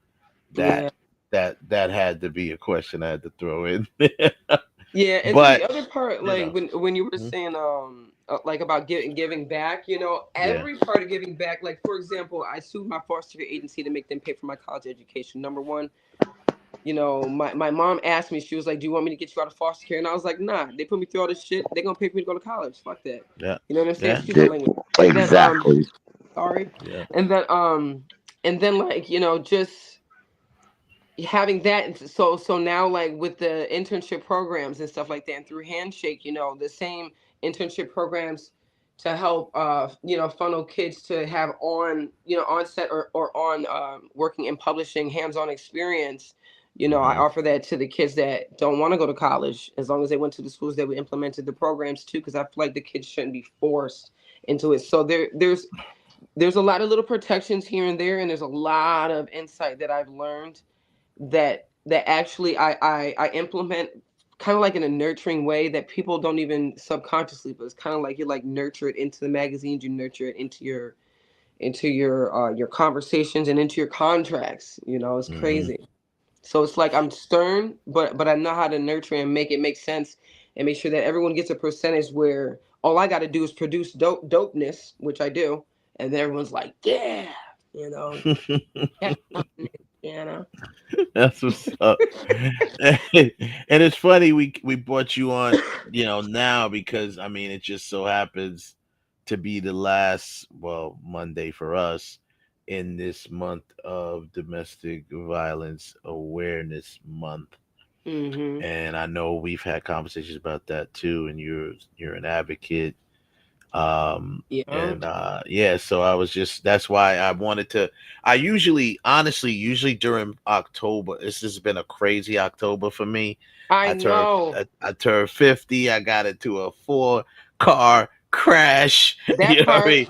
that Yeah. that had to be a question I had to throw in there. Yeah, and then the But other part, like when you were saying like about giving back, you know, yeah. every part of giving back, like for example, I sued my foster care agency to make them pay for my college education. Number one, you know, my mom asked me, she was like, "Do you want me to get you out of foster care?" And I was like, "Nah, they put me through all this shit. They're gonna pay for me to go to college. Fuck that." Yeah. You know what I'm saying? Yeah. Excuse my language. And then Exactly. sorry. Yeah. And then like, you know, just having that, so now like with the internship programs and stuff like that, and through Handshake, you know, the same internship programs to help you know, funnel kids to have on, you know, on set or on working in publishing hands-on experience. You know, I Mhm. offer that to the kids that don't want to go to college, as long as they went to the schools that we implemented the programs to, because I feel like the kids shouldn't be forced into it. So there's a lot of little protections here and there, and there's a lot of insight that I've learned that actually I implement kind of like in a nurturing way that people don't even subconsciously, but it's kind of like you like nurture it into the magazines, you nurture it into your conversations and into your contracts. You know, it's Mhm. crazy. So it's like I'm stern, but I know how to nurture and make it make sense and make sure that everyone gets a percentage where all I got to do is produce dopeness, which I do, and then everyone's like, yeah, you know, you know. That's what's up. And it's funny we brought you on, now, because I mean it just so happens to be the last, Monday for us in this month of Domestic Violence Awareness Month. Mm-hmm. And I know we've had conversations about that too, and you're an advocate. Yeah. And yeah, so that's why I wanted to. I usually during October, this has been a crazy October for me. I I turned know I turned 50. I got into a 4-car crash. that You know what I part. mean?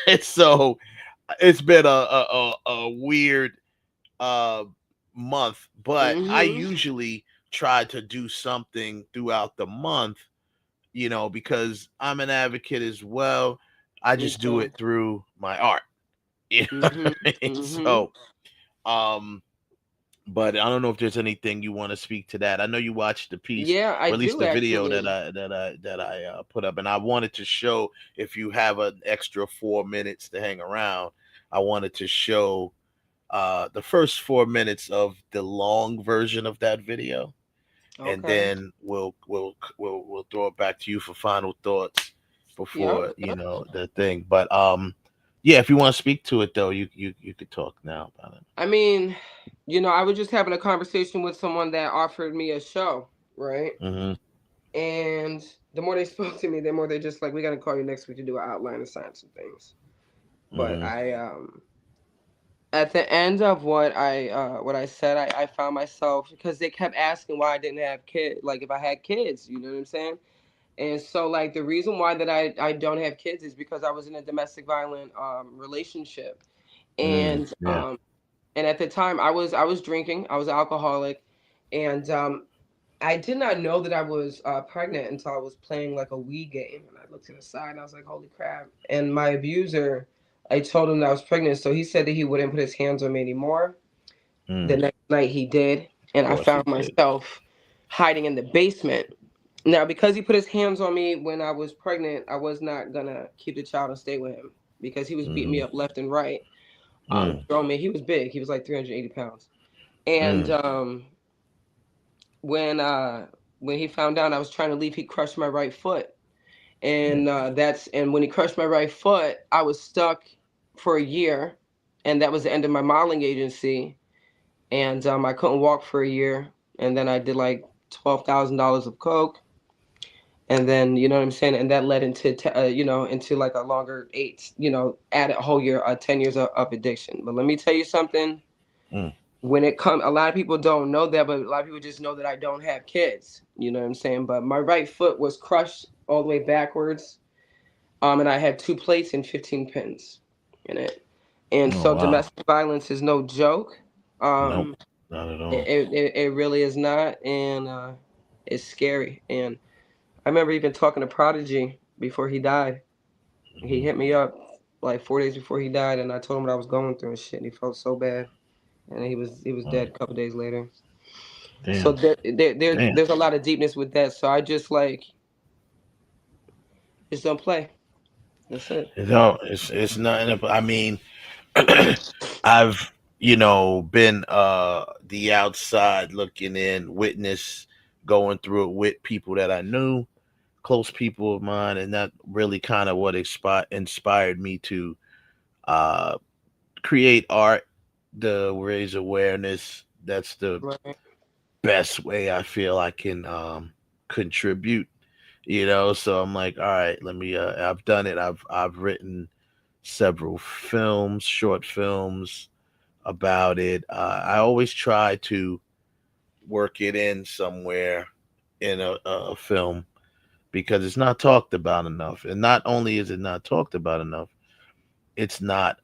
And so it's been a weird uh month, but I Mm-hmm. usually try to do something throughout the month, because I'm an advocate as well. I Me just do too. it through my art. You know Mm-hmm. what I mean? Mm-hmm. So, um, but I don't know if there's anything you want to speak to that. I know you watched the piece, Yeah, I or at least do the video actually. that I put up, and I wanted to show, if you have an extra 4 minutes to hang around, I wanted to show the first 4 minutes of the long version of that video. and Okay. then we'll throw it back to you for final thoughts before the thing. But yeah, if you want to speak to it though, you could talk now about it. I mean, I was just having a conversation with someone that offered me a show, right? Mm-hmm. And the more they spoke to me, the more they just like, we got to call you next week to do an outline and sign some things. But I at the end of what I said, I found myself, because they kept asking why I didn't have kids, like if I had kids, you know what I'm saying? And so like the reason why that I don't have kids is because I was in a domestic violent relationship. And Yeah. and at the time I was drinking, I was an alcoholic, and I did not know that I was pregnant until I was playing like a Wii game, and I looked to the side and I was like, holy crap. And my abuser, I told him that I was pregnant, so he said that he wouldn't put his hands on me anymore. The next night he did, and I Of course he found did. myself hiding in the basement. Now, because he put his hands on me when I was pregnant, I was not gonna keep the child and stay with him, because he was beating me up left and right. Throwing me. He was big. He was like 380 pounds. And when he found out I was trying to leave, he crushed my right foot. And when he crushed my right foot, I was stuck for a year, and that was the end of my modeling agency. And I couldn't walk for a year, and then I did like $12,000 of coke, and then you know what I'm saying, and that led into into like a longer add a whole year, 10 years of addiction. But let me tell you something. When it comes, a lot of people don't know that, but a lot of people just know that I don't have kids. You know what I'm saying? But my right foot was crushed all the way backwards, and I had 2 plates and 15 pins in it. And so domestic violence is no joke. Nope, not at all. It really is not, and it's scary. And I remember even talking to Prodigy before he died. He hit me up like 4 days before he died, and I told him what I was going through and shit. And he felt so bad, and he was dead a couple days later. Damn. So there's a lot of deepness with that. So I just just don't play. That's it. No, it's nothing. I mean, I've been the outside looking in, witness going through it with people that I knew, close people of mine, and that really kind of what inspired me to create art, to raise awareness. That's the best way I feel I can contribute. So I'm like, all right, let me. I've done it. I've written several films, short films about it. I always try to work it in somewhere in a film, because it's not talked about enough. And not only is it not talked about enough, it's not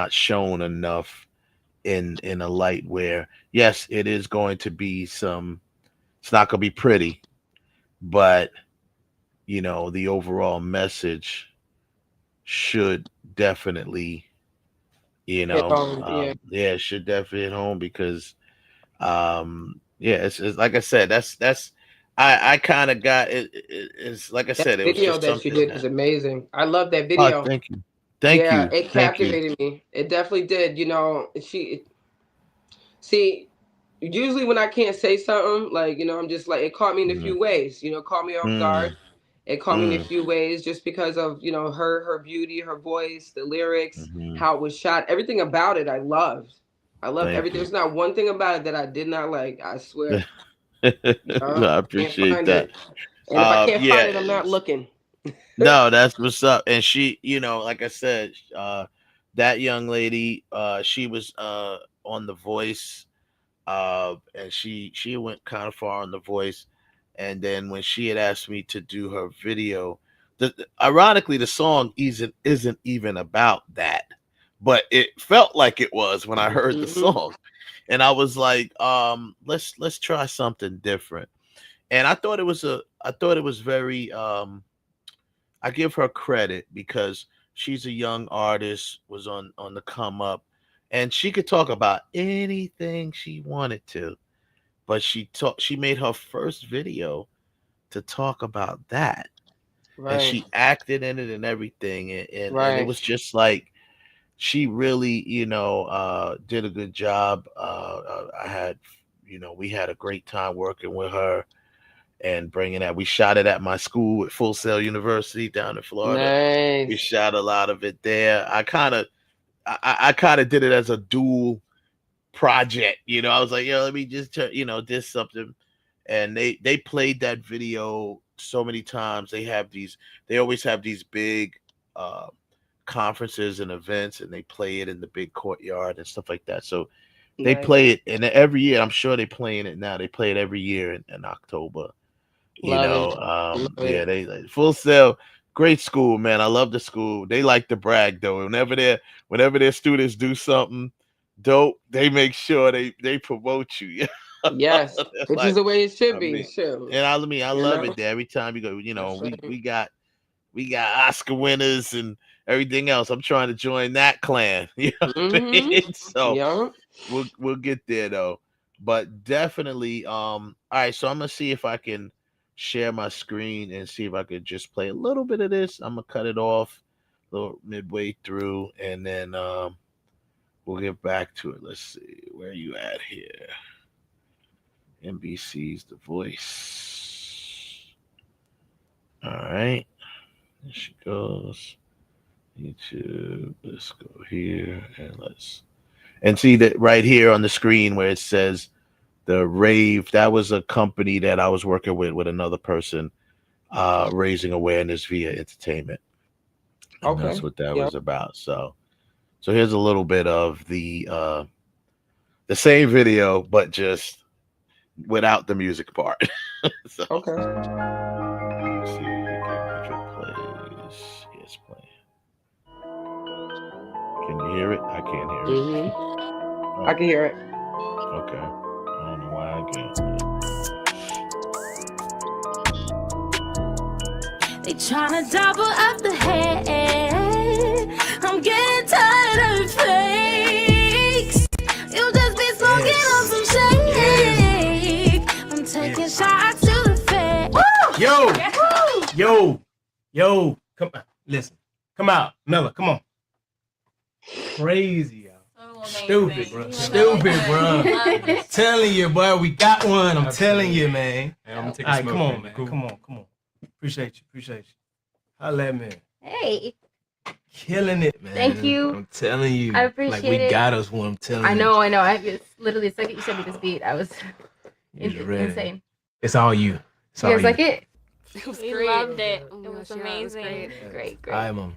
shown enough in a light where, yes, it is going to be it's not going to be pretty, but the overall message should definitely it should definitely hit home, because it's like I said, that's I kind of got it's like I said, it was video just that something you did is amazing. I love that video. Oh, thank you. Thank you. It captivated me. It definitely did. Usually when I can't say something, like, I'm just like, it caught me in a few ways, caught me off guard. It caught me in a few ways just because of, her beauty, her voice, the lyrics, how it was shot, everything about it. I loved everything. There's not one thing about it that I did not like. I swear. I appreciate that. And if I can't find it, I'm not looking. No, that's what's up. And she, like I said, that young lady, she was on The Voice, and she went kind of far on The Voice. And then when she had asked me to do her video, ironically, the song isn't even about that, but it felt like it was when I heard the song, and I was like, let's try something different. And I thought it was very. I give her credit, because she's a young artist, was on the come up, and she could talk about anything she wanted to. But she made her first video to talk about that. Right. And she acted in it and everything. And it was just like, she really, did a good job. I had, we had a great time working with her and bringing that. We shot it at my school at Full Sail University down in Florida. Nice. We shot a lot of it there. I kind of did it as a dual project. I was like, let me just this something. And they played that video so many times. They always have these big conferences and events, and they play it in the big courtyard and stuff like that. So they play it, and every year, I'm sure they're playing it now. They play it every year in October. They Full Sail, great school, man. I love the school. They like to brag though. Whenever their students do something dope, they make sure they promote you. Yes, which is the way it should be. And I love it there. Every time you go, we got Oscar winners and everything else. I'm trying to join that clan. You know what I mean? So we'll get there though. But definitely, all right. So I'm gonna see if I can share my screen and see if I could just play a little bit of this. I'm gonna cut it off a little midway through, and then we'll get back to it. Let's see, where are you at here? NBC's The Voice. All right, there she goes. YouTube. Let's go here and see that right here on the screen where it says the rave. That was a company that I was working with another person, raising awareness via entertainment. And that's what that was about. So here's a little bit of the same video, but just without the music part. Let's see if we can play. Yes, play. Can you hear it? I can't hear it. Oh. I can hear it. Okay. I don't know why I can't. They tryna double up the head. I'm getting tired of fakes. You just be smoking on some shake. I'm taking shots to the face. Yo, come on, listen, come out, Miller, come on. Crazy, yo. Stupid, bro. Telling you, boy, we got one. I'm telling you, man. Hey, I'm gonna take All a right, smoke, come on, man. man. Come on. Appreciate you. Holla at me. Hey. Killing it, man. Thank you. I'm telling you. I appreciate like we it. got us one. I'm telling you. I know. It's literally the second you sent me this beat, I was insane. It's all you. It's You all guys like it? It was We great. loved it. It was amazing. Great. All right, Mom.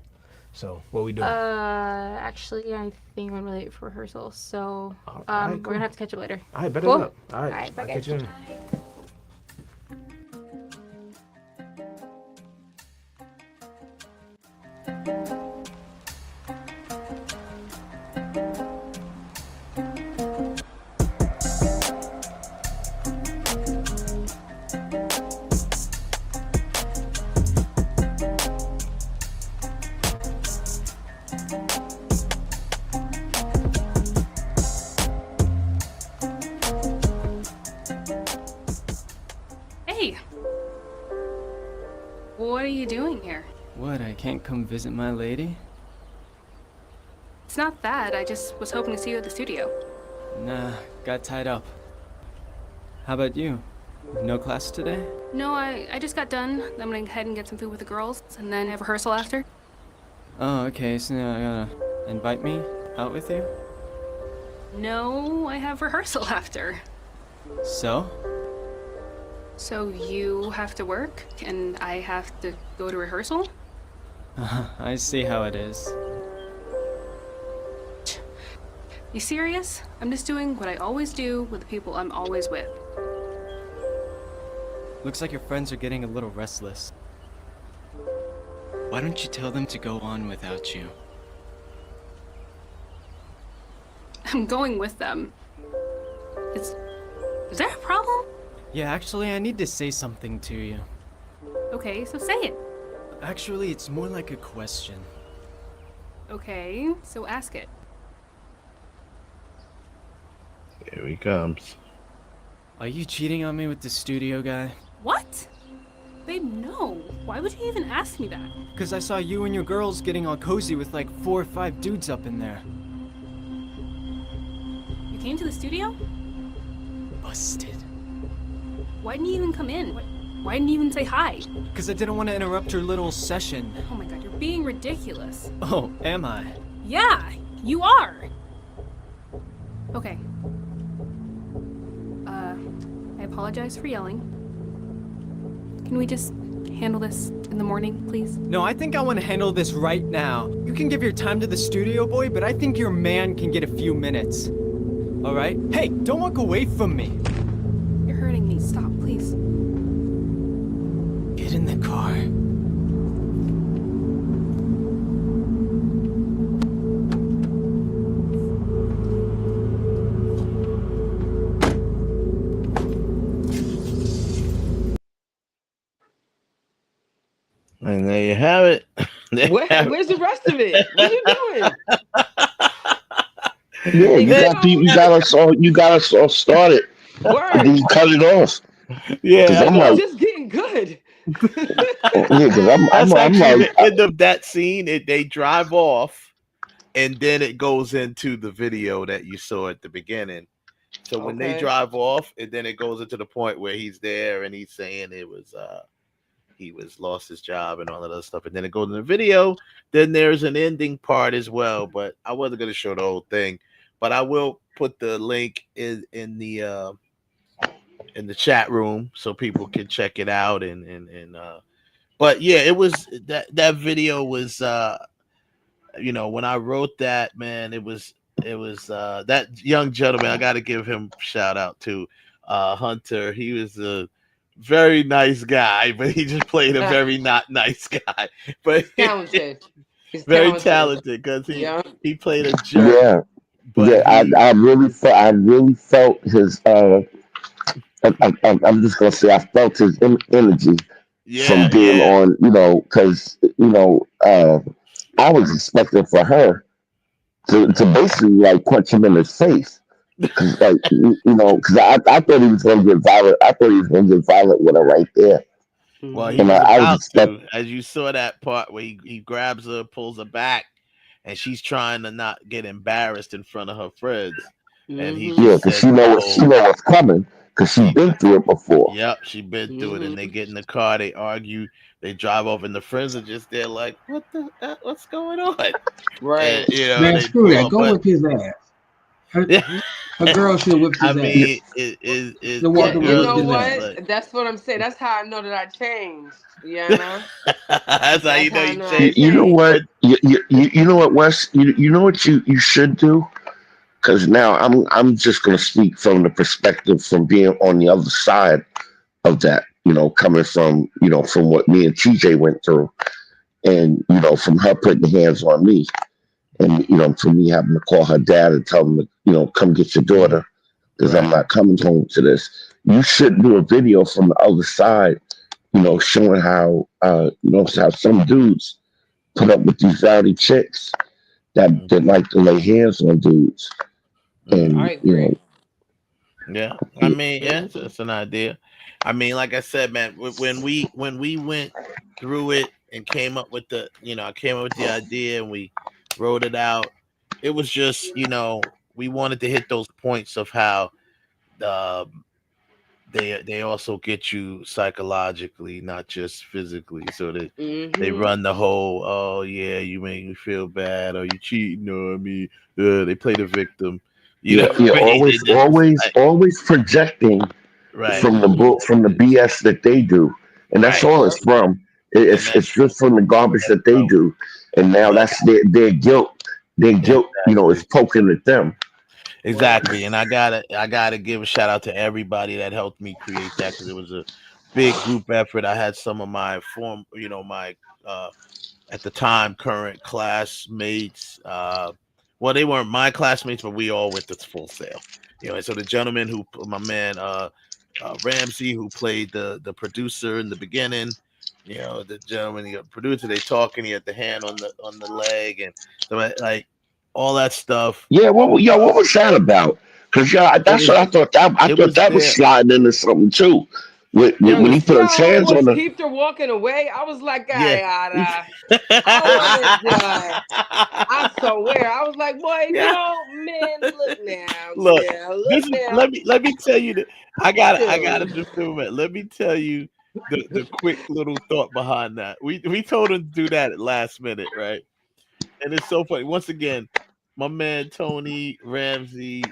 So what we doing? Actually, I think I'm late for rehearsal, so right, we're gonna have to catch up later. All right, better Cool? luck. All right, All right, bye, I'll guys. catch you in. Hey! What are you doing here? What, I can't come visit my lady? It's not that. I just was hoping to see you at the studio. Nah, got tied up. How about you? No class today? No, I just got done. I'm gonna head and get some food with the girls, and then have rehearsal after. Oh, okay, so now you gotta invite me out with you? No, I have rehearsal after. So? So you have to work, and I have to go to rehearsal? I see how it is. You serious? I'm just doing what I always do with the people I'm always with. Looks like your friends are getting a little restless. Why don't you tell them to go on without you? I'm going with them. Is there a problem? Yeah, actually, I need to say something to you. Okay, so say it. Actually, it's more like a question. Okay, so ask it. Here he comes. Are you cheating on me with the studio guy? What? Babe, no. Why would you even ask me that? Because I saw you and your girls getting all cozy with like 4 or 5 dudes up in there. You came to the studio? busted. Why didn't you even come in? Why didn't you even say hi? Because I didn't want to interrupt your little session. Oh my god, you're being ridiculous. Oh, am I? Yeah, you are. Okay. I apologize for yelling. Can we just handle this in the morning, please? No, I think I want to handle this right now. You can give your time to the studio boy, but I think your man can get a few minutes. All right? Hey, don't walk away from me. You're hurting me. Stop, please. Get in the car. And there you have it. Where's the rest of it? What are you doing? Yeah, you got us all started. And then you cut it off. Yeah, I'm It's like, just getting good. yeah, because I'm That's actually like, the end of that scene. They drive off, and then it goes into the video that you saw at the beginning. So when they Okay. drive off, and then it goes into the point where he's there and he's saying he was lost his job and all that other stuff, and then it goes in the video. Then there's an ending part as well, but I wasn't going to show the whole thing, but I will put the link in the chat room so people can check it out but yeah, it was that video was when I wrote that, man, it was that young gentleman. I got to give him a shout out to Hunter. He was a very nice guy, but he just played a very not nice guy. But Talented. He's very talented because he played a jerk. yeah, But I really felt his. I'm just gonna say I felt his energy from being on. Because I was expecting for her to basically like punch him in his face. Because I thought he was gonna get violent. I thought he was gonna get violent with her right there. Well, he was about to, as you saw that part where he grabs her, pulls her back, and she's trying to not get embarrassed in front of her friends. And he because she know what's coming because she's been through it before. Yep, she's been through it, and they get in the car, they argue, they drive off, and the friends are just there like, what's going on? Right. And, Man, screw that. Go whip his ass. A girl should whip his ass. You know what? That's what I'm saying. That's how I know that I changed. Yeah. That's how you know you changed. You know what? You know what, Wes? You know what you should do? Because now I'm just gonna speak from the perspective from being on the other side of that. Coming from from what me and TJ went through, and from her putting hands on me. And, for me having to call her dad and tell him to, come get your daughter because I'm not coming home to this. You should do a video from the other side, showing how, how some dudes put up with these rowdy chicks that like to lay hands on dudes. And, I agree. Yeah. I mean, yeah, it's an idea. I mean, like I said, man, when we went through it and came up with the idea and we wrote it out, it was just we wanted to hit those points of how they also get you psychologically, not just physically. So that they run the whole, oh yeah, you make me feel bad, or you cheating on me. They play the victim. Always projecting from the BS that they do, and that's all it's from. It's just from the garbage that they do, and now that's their guilt. Their guilt, is poking at them. Exactly, and I gotta give a shout out to everybody that helped me create that because it was a big group effort. I had some of my at the time current classmates. Well, they weren't my classmates, but we all went to Full Sail. So the gentleman my man Ramsey, who played the producer in the beginning. The gentleman, the producer, they talking. He had the hand on the leg, and so like all that stuff. Yeah, what was that about? Because that's what I thought. I thought that was sliding into something too. When he put his hands on the. Peeped her walking away. I was like, Yeah. I wasn't done. I swear. I was like, boy, man, look now. Look, Look now. let me tell you that I gotta defend it. Let me tell you the quick little thought behind that. We told him to do that at last minute, right? And it's so funny. Once again, my man Tony Ramsey,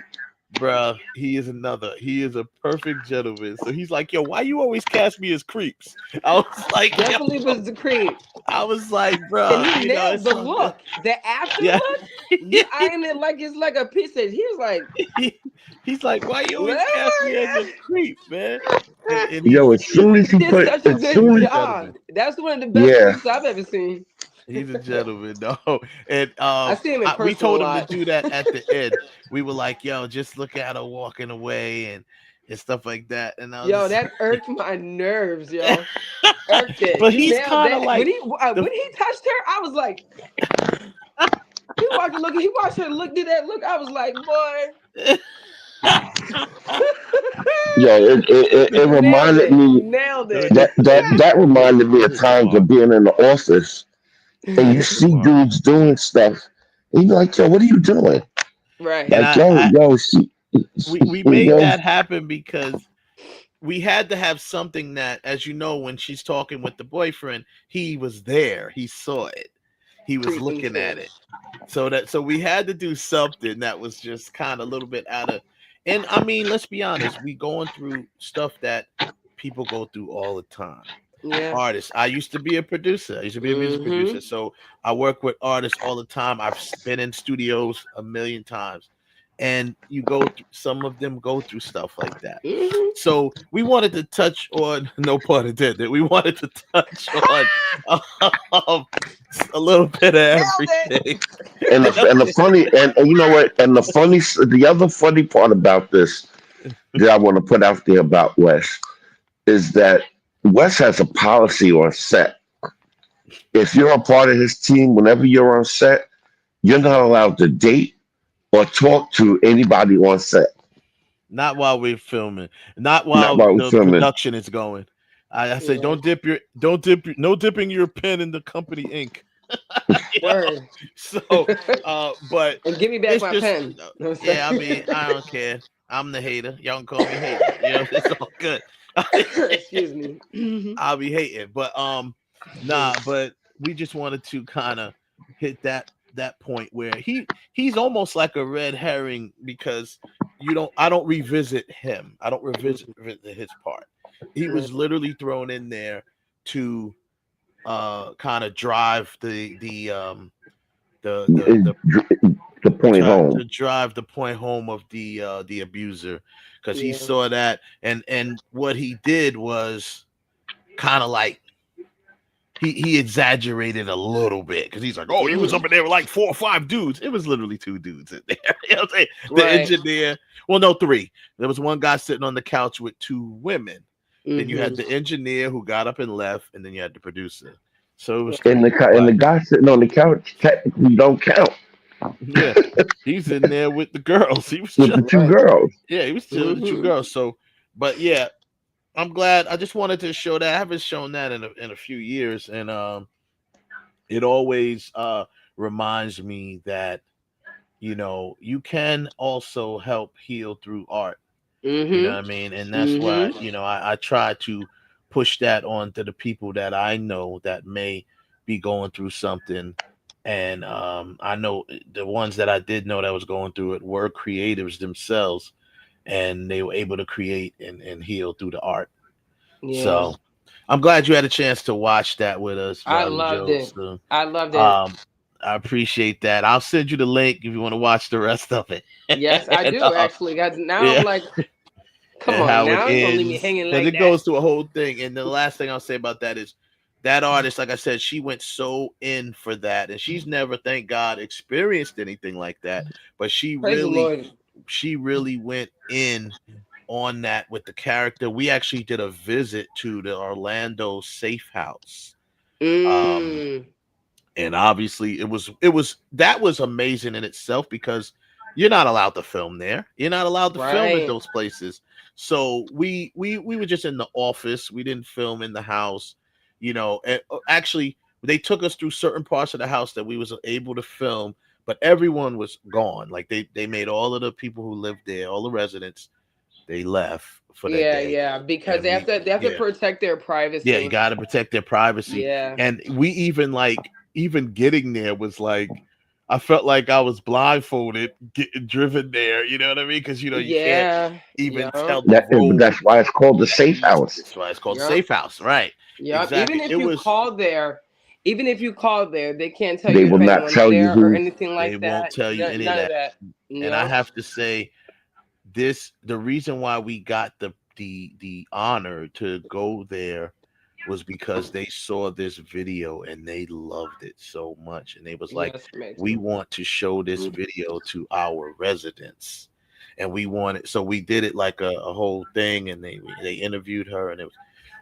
bruh, he is a perfect gentleman. So he's like, yo, why you always cast me as creeps? I was like, definitely was the creep. I was like, bro, and he nailed the look, the after look. Yeah, eyeing it like it's like a piece of. He was like, he's like, why you always cast me as a creep, man? And yo, as soon as he put, such a good job. That's one of the best creeps I've ever seen. He's a gentleman, no. And I see him in person we told a him lot. to do that at the end. We were like, yo, just look at her walking away and stuff like that. And I was that irked my nerves, yo. Irked it. But he's kind of like when he touched her, I was like, he watched her look, did that look. I was like, boy. Yeah, it reminded me. Nailed it. That reminded me of times of being in the office, and you see dudes doing stuff, and you're like, yo, what are you doing? Right. Like, we made that happen because we had to have something that, as you know, when she's talking with the boyfriend, he was there, he saw it, he was looking at it, so we had to do something that was just kind of a little bit out of. And I mean, let's be honest, we going through stuff that people go through all the time. Yeah. Artists. I used to be a producer. I used to be a music producer. So I work with artists all the time. I've been in studios a million times. And some of them go through stuff like that. So we wanted to touch on, no pun intended, we wanted to touch on a little bit of everything. And the funny, and you know what? And the other funny part about this that I want to put out there about Wes is that Wes has a policy on set. If you're a part of his team, whenever you're on set, you're not allowed to date or talk to anybody on set. Not while we're filming. Not while the production is going. I say, no dipping your pen in the company ink. Word. So, but and give me back my pen. Yeah, I mean, I don't care. I'm the hater. Y'all can call me hater. It's all good. Excuse me. I'll be hating, but but we just wanted to kind of hit that point where he's almost like a red herring because I don't revisit him. I don't revisit his part. He was literally thrown in there to kind of drive the point home, to drive the point home of the abuser, because he saw that, and what he did was kind of like he exaggerated a little bit, because he's like, oh, he was up in there with like 4 or 5 dudes. It was literally 2 dudes in there. You know what I'm saying? The engineer, well, no, 3. There was one guy sitting on the couch with 2 women. Then you had the engineer who got up and left, and then you had the producer. So it was and the guy sitting on the couch technically don't count. Yeah, he's in there with the girls. He was with the 2 girls. Yeah, he was chilling with the 2 girls. So, but yeah, I'm glad. I just wanted to show that. I haven't shown that in a few years, and it always reminds me that you can also help heal through art. You know what I mean? And that's why I try to push that on to the people that I know that may be going through something. And I know the ones that I did know that was going through it were creatives themselves, and they were able to create and heal through the art. Yeah. So I'm glad you had a chance to watch that with us. I loved it. So, I loved it. I appreciate that. I'll send you the link if you want to watch the rest of it. Yes, I do actually. Now I'm like, come on, now you're gonna leave me hanging like that. It goes through a whole thing. And the last thing I'll say about that is that artist, like I said, she went so in for that, and she's never, thank God, experienced anything like that. But she really went in on that with the character. We actually did a visit to the Orlando safe house. And obviously that was amazing in itself, because you're not allowed to film there. You're not allowed to film at Right. those places. So we were just in the office. We didn't film in the house, you know. And actually, they took us through certain parts of the house that we was able to film, but everyone was gone. Like they made all of the people who lived there, all the residents, they left for that Yeah, day. yeah, because And they have to yeah. protect their privacy. Yeah, you got to protect their privacy. Yeah. And we even getting there was like, I felt like I was blindfolded, getting driven there. You know what I mean? Because you Yeah. can't even Yeah. tell the road. That's why it's called the safe house. That's why it's called Yep. safe house, right? Yep. Exactly. Even if you call there, they can't tell They you if will not anyone's tell you there or who. anything like They that. won't tell you any None of of that. And I Yep. have to say, the reason why we got the honor to go there was because they saw this video and they loved it so much, and they was like, Yes, amazing. we want to show this video to our residents, and we wanted, so we did it like a whole thing, and they interviewed her, and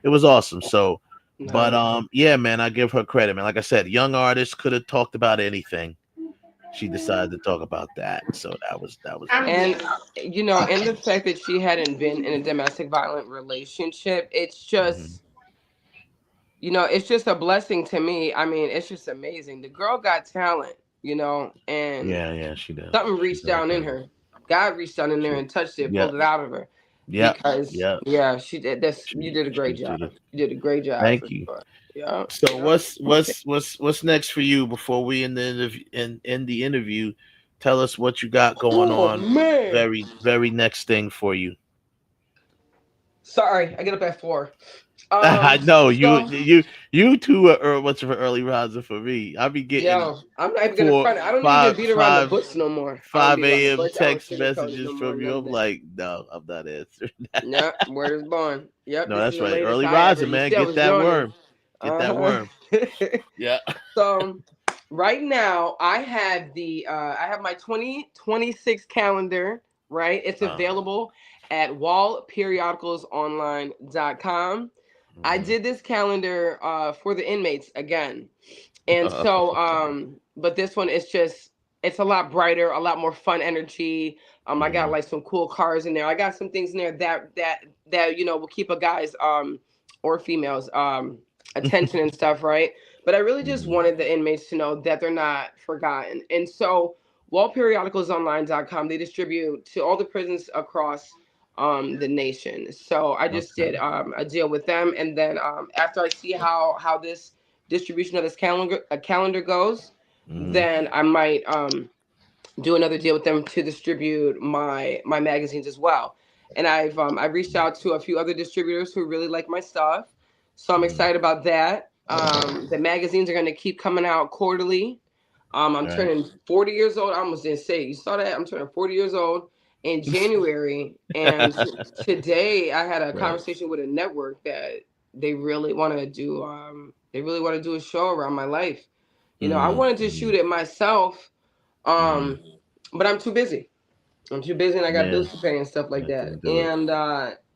it was awesome. So but yeah, man, I give her credit, man. Like I said, young artist could have talked about anything. She decided to talk about that, so that was And you know, and the fact that she hadn't been in a domestic violent relationship, it's just you know, it's just a blessing to me. I mean, it's just amazing. The girl got talent, you know, and yeah, she does. something reached down in her. God reached down in there and touched it, pulled it out of her. Yeah, Because yeah, she did. You did a great job. You did a great job. Thank you. Sure. Yeah. So what's next for you before we end the interview? Tell us what you got going on. Man. Very next thing for you. Sorry, I get up at 4. I know you two are much of an early riser for me. I be getting I'm not even gonna front. I don't even beat around the bush no more. 5 a.m. text messages from you. I'm like, no, I'm not answering that. Yeah, word is born. Yep. No, that's right. Early riser, man. Get that worm. Get that worm. Yeah. So right now I have my 2026 calendar, right? It's available at wallperiodicalsonline.com. I did this calendar for the inmates again. And so but this one is it's a lot brighter, a lot more fun energy. I got like some cool cars in there. I got some things in there that you know will keep a guy's or females attention and stuff, right? But I really just wanted the inmates to know that they're not forgotten. And so wallperiodicalsonline.com, they distribute to all the prisons across the nation. So I just did a deal with them, and then after I see how this distribution of this calendar goes, then I might do another deal with them to distribute my magazines as well. And I've reached out to a few other distributors who really like my stuff, so I'm excited about that. The magazines are going to keep coming out quarterly. I'm turning 40 years old. I almost didn't say it. You saw that? I'm turning 40 years old in January, and today I had a conversation with a network that they really want to do a show around my life. You know, I wanted to shoot it myself, but I'm too busy. And I got bills to pay and stuff like that.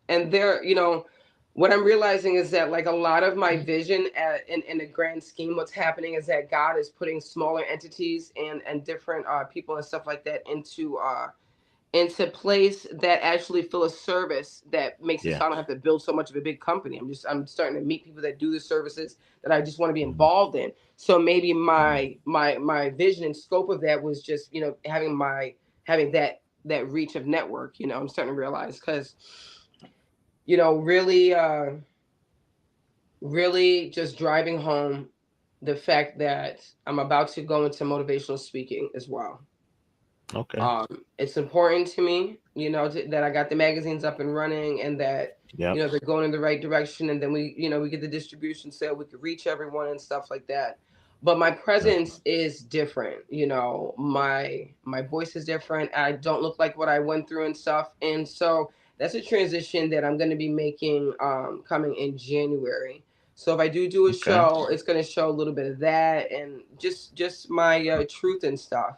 And there, you know, what I'm realizing is that like a lot of my vision in the grand scheme, what's happening is that God is putting smaller entities and different people and stuff like that into place that actually fill a service that makes it so I don't have to build so much of a big company. I'm starting to meet people that do the services that I just want to be involved in. So maybe my vision and scope of that was just, you know, having that reach of network, you know. I'm starting to realize, because, you know, really just driving home the fact that I'm about to go into motivational speaking as well. Okay. It's important to me, you know, that I got the magazines up and running, and that you know they're going in the right direction, and then we get the distribution so we could reach everyone and stuff like that. But my presence is different, you know. My voice is different. I don't look like what I went through and stuff, and so that's a transition that I'm going to be making coming in January. So if I do a show, it's going to show a little bit of that and just my truth and stuff.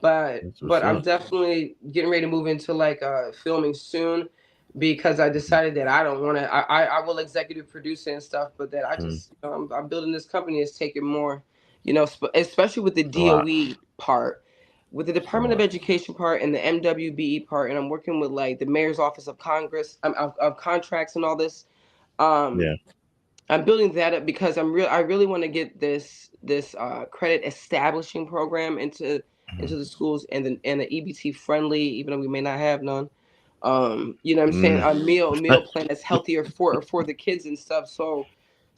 But I'm definitely getting ready to move into like filming soon, because I decided that I don't want to. I will executive produce it and stuff, but that I just you know, I'm building this company. It's taking more, you know, especially with the DOE part. with the Department of Education part and the MWBE part, and I'm working with like the Mayor's Office of Congress of contracts and all this. Yeah. I'm building that up because I really want to get this credit establishing program into the schools and the EBT friendly, even though we may not have none. You know what I'm saying? A meal plan that's healthier for the kids and stuff. So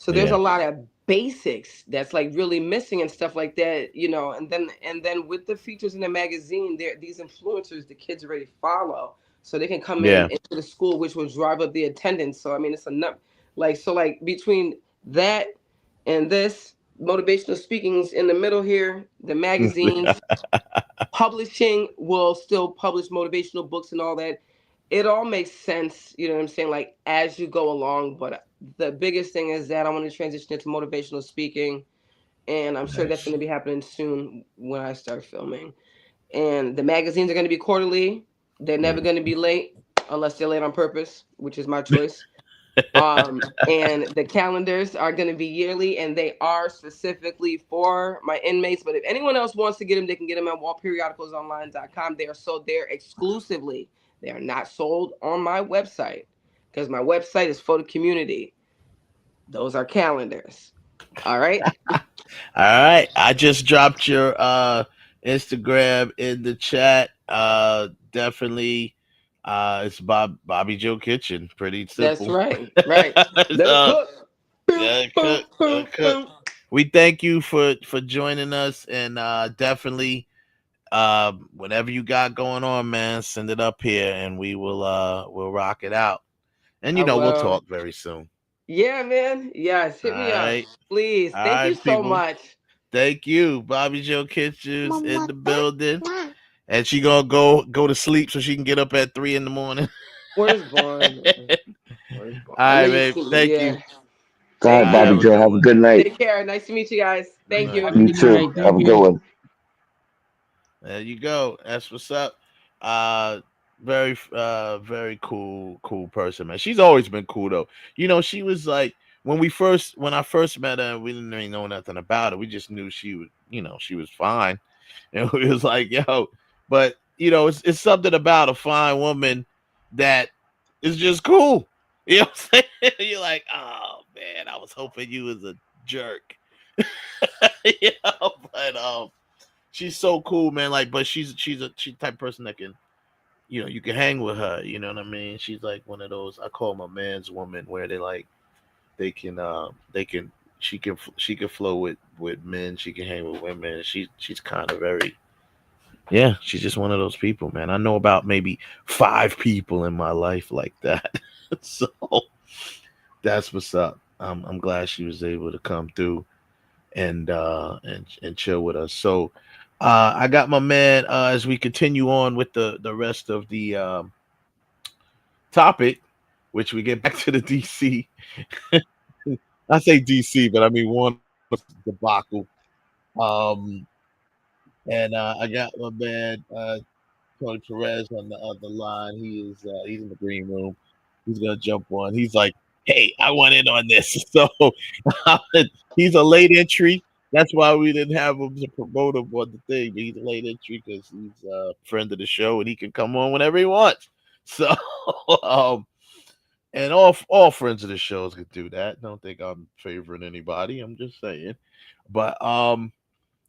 there's a lot of basics that's like really missing and stuff like that, you know. And then with the features in the magazine, there these influencers the kids already follow, so they can come in into the school, which will drive up the attendance. So I mean, it's enough. Like between that and this motivational speakings in the middle here, the magazines, publishing will still publish motivational books and all that. It all makes sense, you know what I'm saying, like as you go along. But the biggest thing is that I want to transition into motivational speaking, and I'm sure that's going to be happening soon when I start filming. And the magazines are going to be quarterly. They're never going to be late unless they're late on purpose, which is my choice. And the calendars are going to be yearly, and they are specifically for my inmates. But if anyone else wants to get them, they can get them at wallperiodicalsonline.com. They are sold there exclusively. They are not sold on my website because my website is for the community. Those are calendars. All right. All right. I just dropped your Instagram in the chat. Definitely. It's Bobbi Jo Kitchen. Pretty simple. That's right. Right. Cook. We thank you for joining us, and definitely whatever you got going on, man, send it up here and we'll rock it out. And we'll talk very soon. Yeah, man. Yes, hit me up, please. Thank you so much. Thank you. Bobbi Jo Kitchen's in the building. And she gonna go to sleep so she can get up at 3 a.m. Where's Vaughn? All right, babe. Thank you. All right, Bobbi Jo. Have a good night. Take care. Nice to meet you guys. Thank you. You too. Have a good one. There you go. That's what's up. Very cool person, man. She's always been cool though. She was like when I first met her, we didn't really know nothing about her. We just knew she was, she was fine. And we was like, yo. But it's something about a fine woman that is just cool. You know what I'm saying? You're like, oh man, I was hoping you was a jerk. But she's so cool, man. Like, but she's the type of person that can, you can hang with her. You know what I mean? She's like one of those, I call them a man's woman, where she can flow with men. She can hang with women. She's kind of very. Yeah, she's just one of those people, man. I know about maybe 5 people in my life like that. So that's what's up. I'm glad she was able to come through and chill with us. So I got my man as we continue on with the rest of the topic, which we get back to the DC. I say DC, but I mean one debacle. And I got my man Tony Perez on the other line. He's in the green room. He's gonna jump on. He's like, "Hey, I want in on this." So he's a late entry. That's why we didn't have him to promote him on the thing. But he's a late entry because he's a friend of the show and he can come on whenever he wants. So and all friends of the shows could do that. Don't think I'm favoring anybody. I'm just saying. But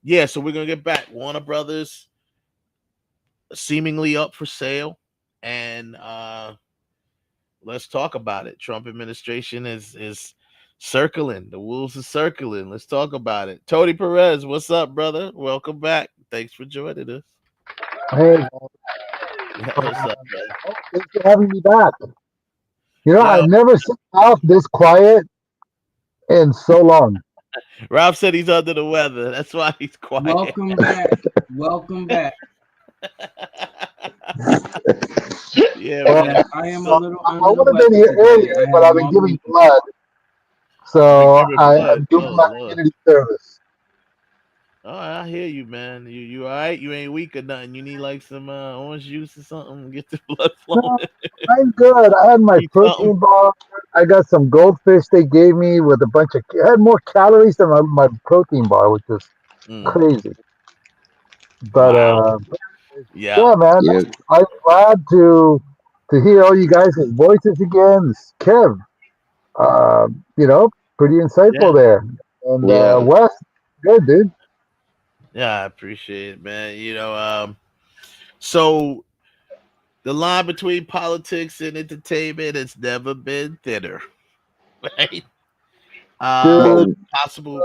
yeah, so we're gonna get back. Warner Brothers seemingly up for sale, and let's talk about it. Trump administration is circling. The wolves are circling. Let's talk about it. Tony Perez, what's up, brother? Welcome back. Thanks for joining us. Hey, what's up, brother? Thanks for having me back. I've never seen Ralph this quiet in so long. Ralph said he's under the weather. That's why he's quiet. Welcome back. Welcome back. Yeah, I am a little. I would have been here earlier, but I've been giving blood, so I'm doing my community service. Oh, I hear you, man. You all right? You ain't weak or nothing. You need like some orange juice or something. Get the blood flowing. No, I'm good. I had my protein bar. I got some goldfish they gave me with a bunch of. It had more calories than my protein bar, which is crazy. But yeah, man, I'm glad to hear all you guys' voices again. Kev, pretty insightful there. And Wes, good dude. Yeah, I appreciate it, man. So the line between politics and entertainment has never been thinner, right? Possible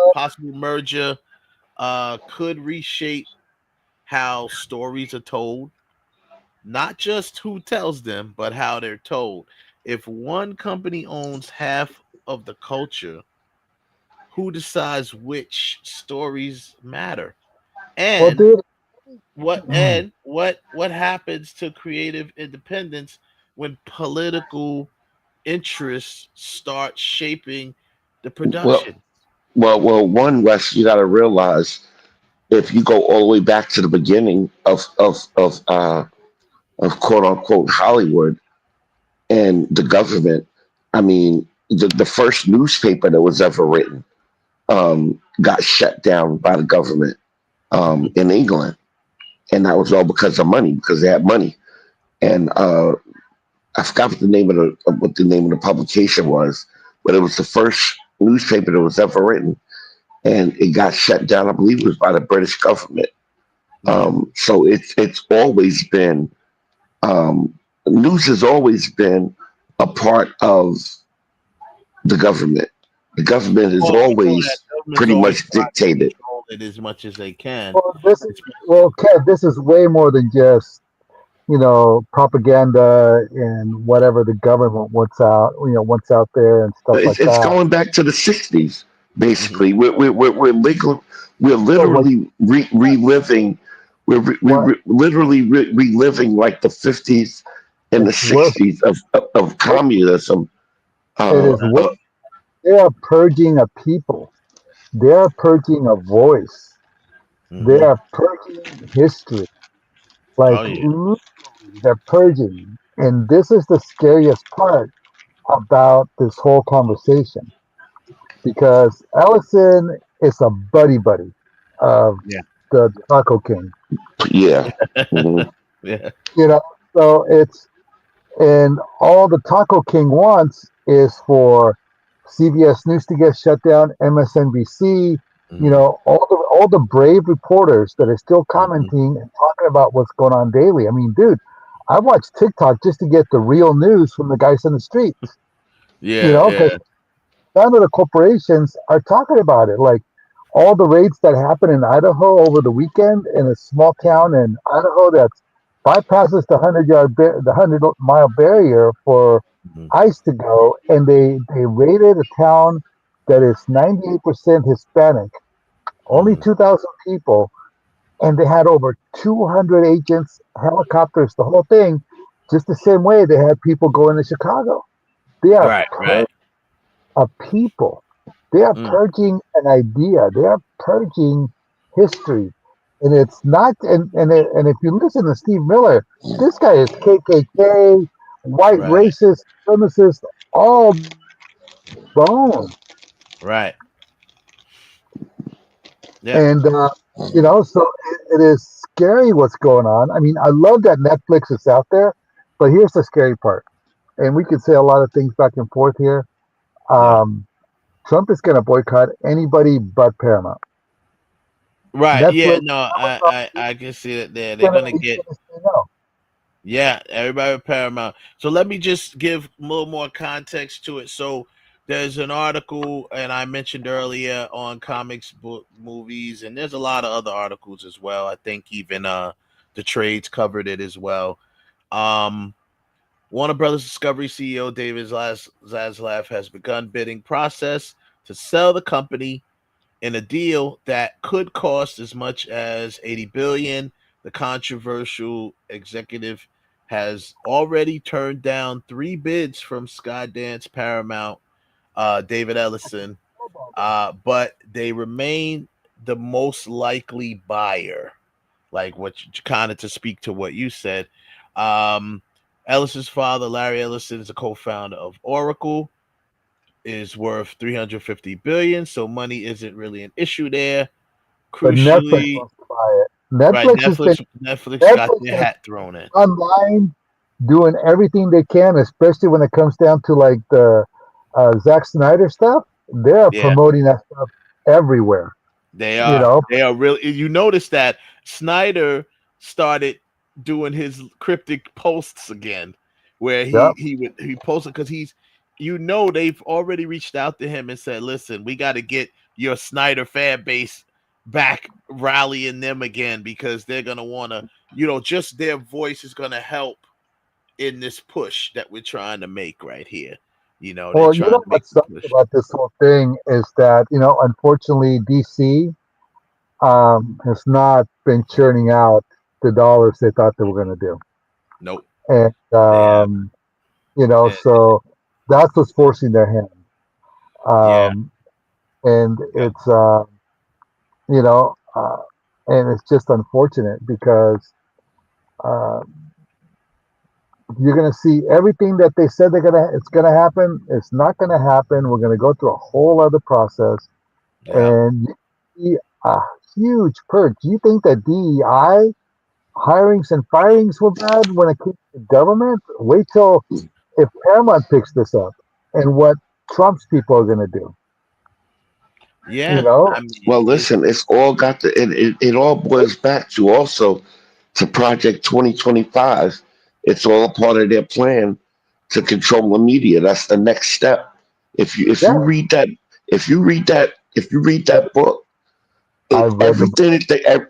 merger could reshape how stories are told, not just who tells them, but how they're told. If one company owns half of the culture, who decides which stories matter? And what happens to creative independence when political interests start shaping the production? One, Wes, you got to realize if you go all the way back to the beginning of quote unquote Hollywood and the government, I mean, the first newspaper that was ever written got shut down by the government in England, and that was all because of money, because they had money. And I forgot what the name of the publication was, but it was the first newspaper that was ever written, and it got shut down. I believe it was by the British government. So it's always been news has always been a part of the government. The government has always pretty much dictated it as much as they can. Kev, this is way more than just propaganda and whatever the government wants out there and stuff like that. It's going back to the '60s, basically. We're literally reliving. We're literally reliving like the '50s and the '60s of communism. They are purging a people. They are purging a voice. They are purging history. They're purging. And this is the scariest part about this whole conversation. Because Ellison is a buddy of the Taco King. Yeah. Yeah. So and all the Taco King wants is for CBS News to get shut down, MSNBC, all the brave reporters that are still commenting and talking about what's going on daily. I mean, dude, I watch TikTok just to get the real news from the guys in the streets. Because none of the corporations are talking about it. Like all the raids that happened in Idaho over the weekend in a small town in Idaho that bypasses the 100-mile barrier for ICE to go, and they raided a town that is 98% Hispanic, only 2,000 people, and they had over 200 agents, helicopters, the whole thing, just the same way they had people going to Chicago. They are purging a people. They are purging an idea. They are purging history. And it's not, and if you listen to Steve Miller, this guy is KKK, white racist, supremacist, all bone. Right. Yeah. And, so it is scary what's going on. I mean, I love that Netflix is out there, but here's the scary part. And we could say a lot of things back and forth here. Trump is going to boycott anybody but Paramount. Right. Netflix, I can see it there. They're going to get. Yeah, everybody with Paramount. So let me just give a little more context to it. So there's an article, and I mentioned earlier on comics, book, movies, and there's a lot of other articles as well. I think even the trades covered it as well. Warner Brothers Discovery CEO David Zaslav has begun bidding process to sell the company in a deal that could cost as much as $80 billion. The controversial executive has already turned down 3 bids from Skydance, Paramount, David Ellison, but they remain the most likely buyer. Like what kind of to speak to what you said. Ellison's father, Larry Ellison, is a co-founder of Oracle, is worth $350 billion, so money isn't really an issue there. Crucially, but Netflix wants to buy it. Netflix has been Netflix got their has hat thrown in. online doing everything they can, especially when it comes down to like the Zack Snyder stuff. They're promoting that stuff everywhere. They are. They are really. You notice that Snyder started doing his cryptic posts again, where he posted because they've already reached out to him and said, "Listen, we got to get your Snyder fan base back, rallying them again because they're gonna want to, just their voice is gonna help in this push that we're trying to make right here." Well, what sucks about this whole thing is that unfortunately, DC has not been churning out the dollars they thought they were going to do. Nope. And so that's what's forcing their hand. And it's and it's just unfortunate because you're going to see everything that they said it's going to happen. It's not going to happen. We're going to go through a whole other process, and you see a huge purge. Do you think that DEI hirings and firings were bad when it came to government? Wait till if Paramount picks this up and what Trump's people are going to do. Yeah. Well, listen, it's all got it all boils back to also to Project 2025. It's all a part of their plan to control the media. That's the next step. If you read that book,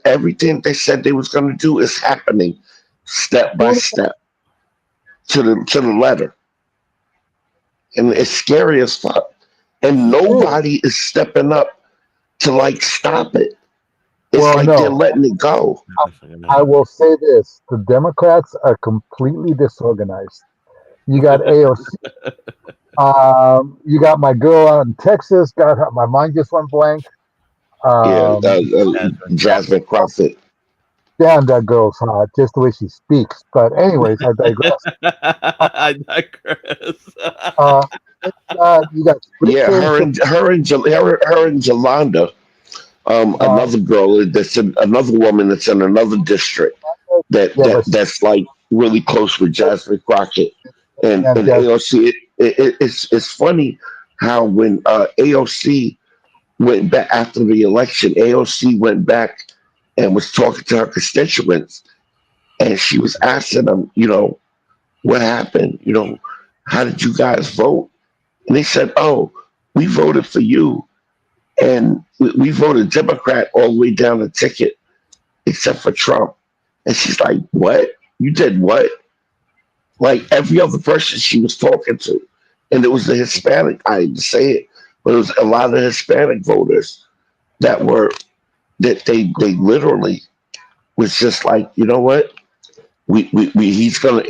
everything they said they was going to do is happening step by step to the letter, and it's scary as fuck. And nobody is stepping up to stop it. It's they're letting it go. I will say this: the Democrats are completely disorganized. You got AOC. You got my girl out in Texas. My mind just went blank. Jasmine Crawford. Damn, that girl's hot. Just the way she speaks. But anyways, I digress. You got her and Jolanda. Another girl another woman that's in another district that's really close with Jasmine Crockett and AOC. It's funny how when AOC went back after the election, AOC went back and was talking to her constituents, and she was asking them, what happened? How did you guys vote? And they said, "Oh, we voted for you. And we voted Democrat all the way down the ticket, except for Trump." And she's like, "What? You did what?" Like every other person she was talking to. And it was the Hispanic, I hate to say it, but it was a lot of Hispanic voters that they literally was just like, you know what? He's gonna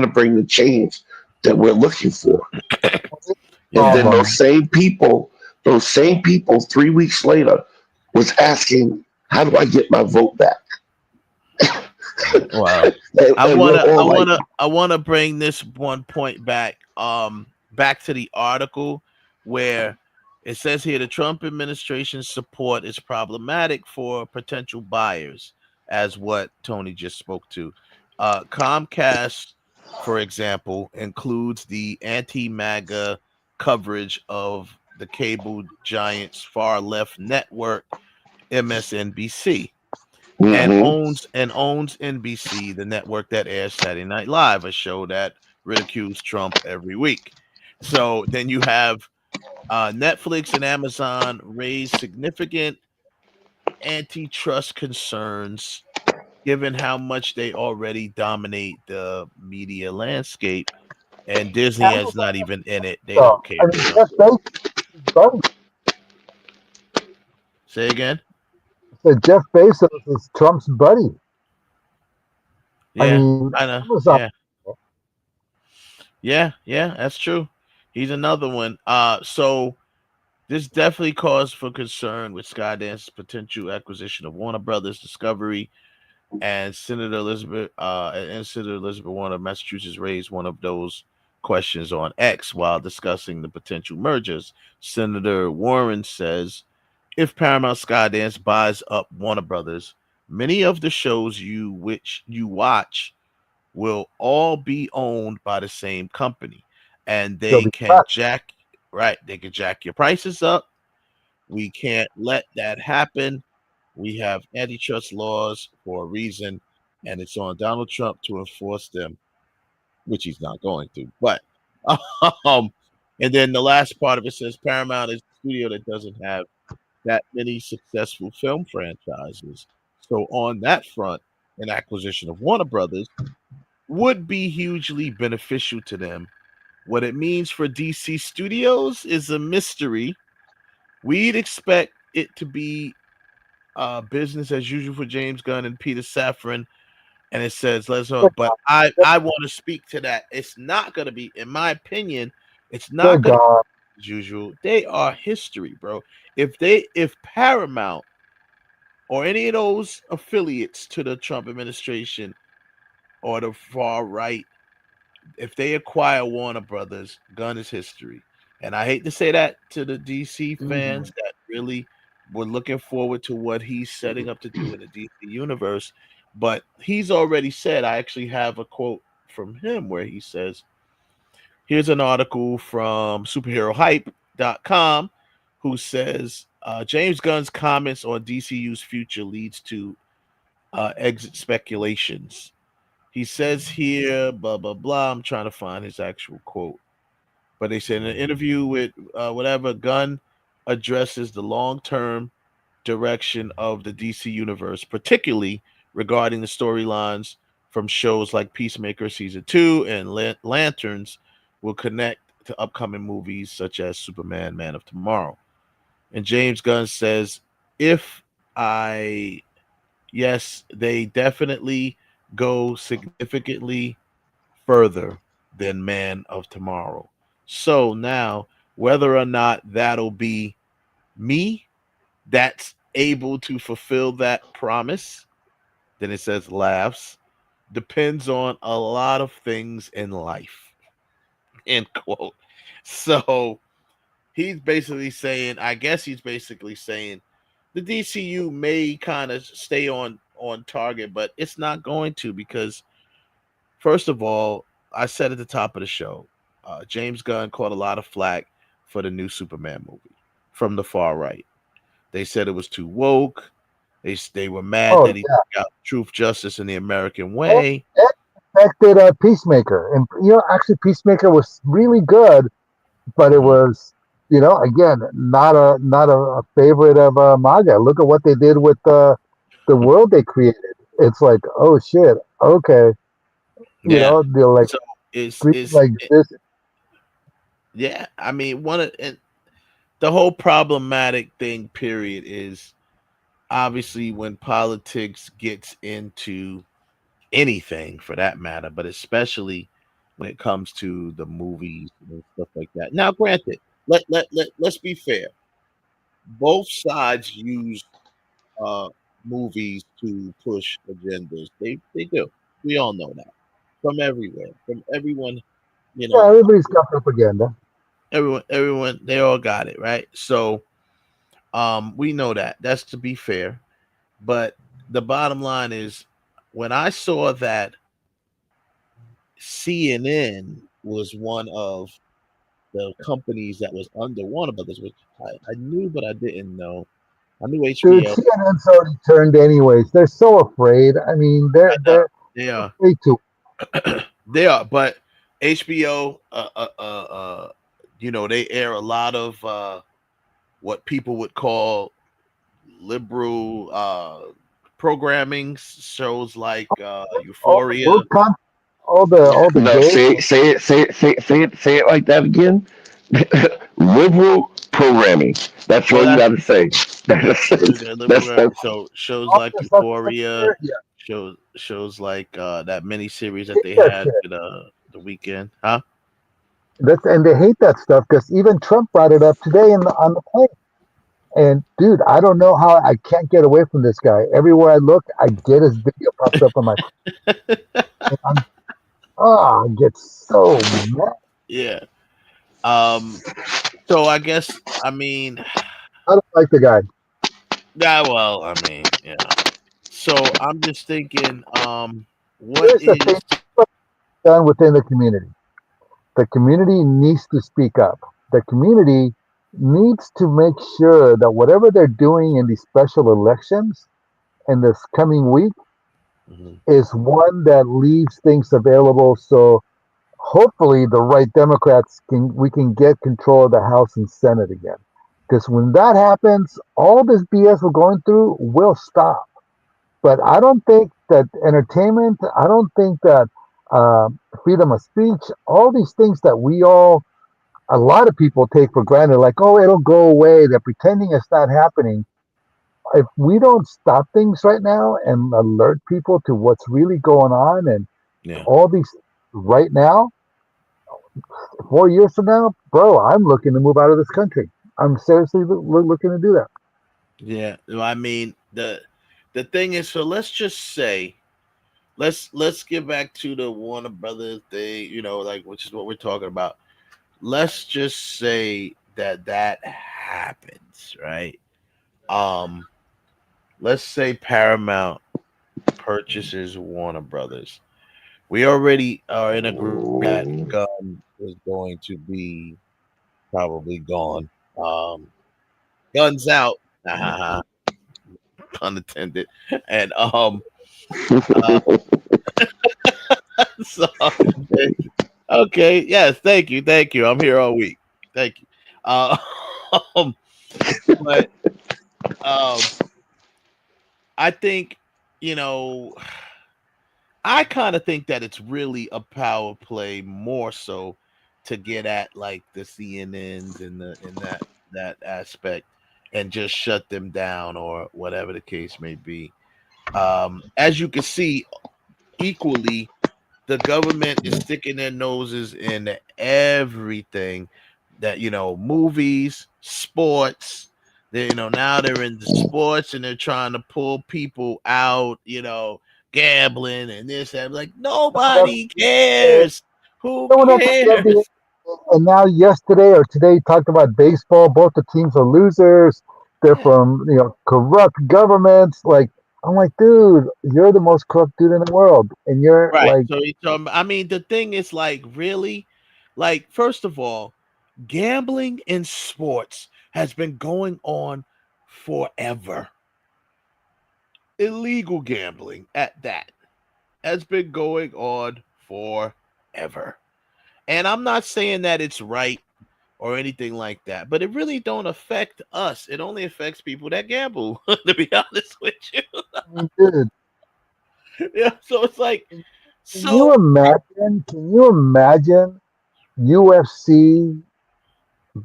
bring the change that we're looking for. And then those same people 3 weeks later was asking, "How do I get my vote back?" Wow. I want to bring this one point back to the article where it says here the Trump administration's support is problematic for potential buyers, as what Tony just spoke to. Comcast, for example, includes the anti-MAGA coverage of the cable giant's far left network MSNBC, and owns NBC, the network that airs Saturday Night Live, a show that ridicules Trump every week. So then you have Netflix and Amazon raise significant antitrust concerns given how much they already dominate the media landscape, and Disney is not even in it. They don't care. Say again. Jeff Bezos is Trump's buddy. Yeah, I know. Yeah, that's true. He's another one. So this definitely cause for concern with Skydance's potential acquisition of Warner Brothers Discovery, and Senator Elizabeth Warren of Massachusetts raised one of those questions on X while discussing the potential mergers. Senator Warren says, if Paramount Skydance buys up Warner Brothers, Many of the shows which you watch will all be owned by the same company, and they can jack your prices up. We can't let that happen. We have antitrust laws for a reason, and it's on Donald Trump to enforce them, which he's not going to. But and then the last part of it says Paramount is a studio that doesn't have that many successful film franchises. So on that front, an acquisition of Warner Brothers would be hugely beneficial to them. What it means for DC Studios is a mystery. We'd expect it to be business as usual for James Gunn and Peter Safran. And it says, but I want to speak to that. It's not going to be, in my opinion, it's not going to be as usual. They are history, bro. If Paramount or any of those affiliates to the Trump administration or the far right, if they acquire Warner Brothers, Gunn is history. And I hate to say that to the DC fans that really were looking forward to what he's setting up to do in the DC universe. But he's already said, I actually have a quote from him where he says, here's an article from superherohype.com who says, James Gunn's comments on DCU's future leads to exit speculations. He says here, blah, blah, blah. I'm trying to find his actual quote. But they said in an interview with Gunn addresses the long-term direction of the DC universe, particularly regarding the storylines from shows like Peacemaker Season 2 and Lanterns will connect to upcoming movies such as Superman, Man of Tomorrow. And James Gunn says, yes, they definitely go significantly further than Man of Tomorrow. So now, whether or not that'll be me that's able to fulfill that promise, then it says laughs, depends on a lot of things in life. End quote. So he's basically saying, the DCU may kind of stay on target, but it's not going to, because first of all, I said at the top of the show, James Gunn caught a lot of flack for the new Superman movie from the far right. They said it was too woke. They were mad that he got truth, justice, and the American way. It affected Peacemaker, and actually Peacemaker was really good, but it was, again, not a favorite of MAGA. Look at what they did with the world they created. It's like, oh shit, okay, they're like, so it's this. Yeah, I mean, the whole problematic thing, period, is obviously when politics gets into anything for that matter, but especially when it comes to the movies and stuff like that. Now, granted, let's be fair. Both sides use movies to push agendas. They do. We all know that from everywhere, from everyone. Everybody's got propaganda. Everyone, they all got it, right? So, we know that. That's to be fair. But the bottom line is, when I saw that CNN was one of the companies that was under Warner Brothers, which I knew, but I didn't know. I knew HBO. Dude, CNN's already turned anyways. They're so afraid. I mean, they are afraid to. They are, but HBO, they air a lot of what people would call liberal programming, shows like Euphoria. Say it like that again. Liberal programming. That's what you got to say. So shows like Euphoria, shows like that mini series that they had with the weekend, huh? And they hate that stuff because even Trump brought it up today on the plane. And dude, I don't know how I can't get away from this guy. Everywhere I look, I get his video popped up on my. I get so mad. Yeah. So I guess, I mean, I don't like the guy. Yeah, well, I mean, So I'm just thinking, what Here's the thing is done within the community. The community needs to speak up. The community needs to make sure that whatever they're doing in these special elections in this coming week is one that leaves things available so hopefully the right Democrats can we can get control of the House and Senate again. Because when that happens, all this BS we're going through will stop. But I don't think that entertainment, I don't think that uh, freedom of speech, all these things that a lot of people take for granted, like, oh, it'll go away. They're pretending it's not happening. If we don't stop things right now and alert people to what's really going on and Yeah. all these right now, 4 years from now, bro, I'm looking to move out of this country. I'm seriously looking to do that. Yeah, I mean the thing is, so let's just say let's get back to the Warner Brothers thing, like which is what we're talking about. Let's just say that happens, right? Um, let's say Paramount purchases Warner Brothers. We already are in agreement that Gunn is going to be probably gone. Guns out, unattended, and uh, so, okay, yes, thank you. I'm here all week. Thank you. Um, but I think you know, I kind of think that it's really a power play more so to get at like the CNNs and that aspect and just shut them down or whatever the case may be. As you can see, equally the government is sticking their noses in everything that movies, sports. They, now they're in the sports and they're trying to pull people out, gambling and this and like nobody cares. Who Someone else at the NBA, cares? and now yesterday or today talked about baseball. Both the teams are losers. They're from corrupt governments. Like I'm like, dude, you're the most corrupt dude in the world, and you're Right. like, So I mean, the thing is like really, like first of all, gambling in sports has been going on forever. Illegal gambling at that has been going on forever. And I'm not saying that it's right or anything like that, but it really don't affect us. It only affects people that gamble, to be honest with you. dude, Yeah, so it's like can you so imagine? Can you imagine UFC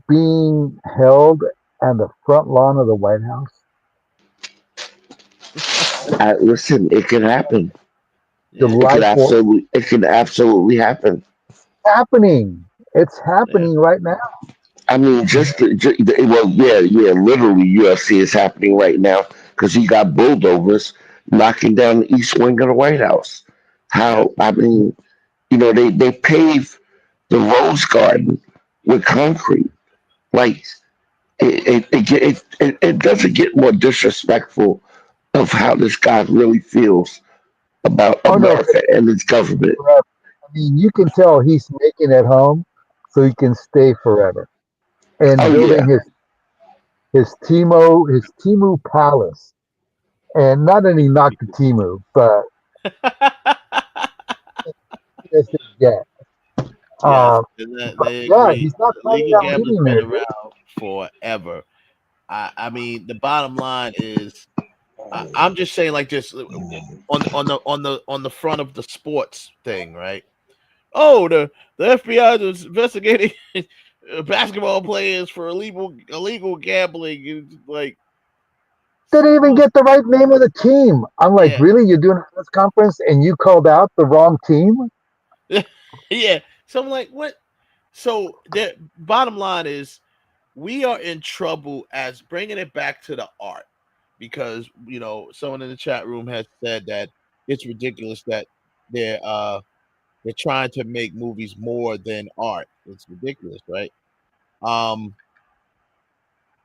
being held on the front lawn of the White House? Listen, it can happen. July 4th, It can absolutely happen. happening. It's yeah. happening right now. I mean, well, yeah, literally, UFC is happening right now because he got bulldozers knocking down the east wing of the White House. Yeah. How I mean, they pave the Rose Garden with concrete. Like it doesn't get more disrespectful of how this guy really feels about Oh no, America and its government. forever. I mean, you can tell he's making it home so he can stay forever and Oh building yeah, his Timu palace. And not that he knocked the Timu, but just yeah. Yes, Um, and but they yeah, agree. he's not planning Legal on gambling's leaving been there, dude. around forever. I mean, the bottom line is, I'm just saying, like, just on the front of the sports thing, right? Oh, the FBI is investigating basketball players for illegal gambling. It's like, Didn't even get the right name of the team. I'm like, yeah, really? You're doing a press conference and you called out the wrong team? yeah. So I'm like, what? So the bottom line is, we are in trouble as bringing it back to the art because someone in the chat room has said that it's ridiculous that they're trying to make movies more than art. It's ridiculous, right? Um,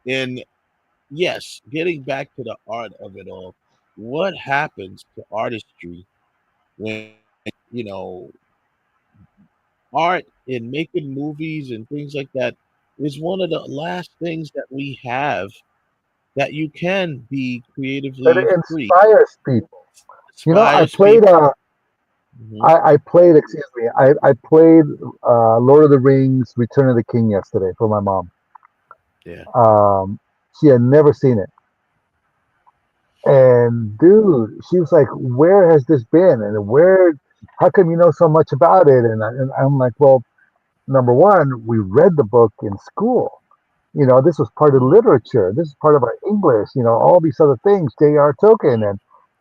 and yes, getting back to the art of it all. what happens to artistry when you know art and making movies and things like that is one of the last things that we have that you can be But creatively it free. inspires people. I Inspires played. people. Mhm. I played. Excuse me. I played Lord of the Rings: Return of the King yesterday for my mom. Yeah. She had never seen it, and dude, she was like, "Where has this been? And where? How come you know so much about it?" And I'm like, "Well, number one, we read the book in school. This was part of literature. This is part of our English. All these other things. J.R. Tolkien." And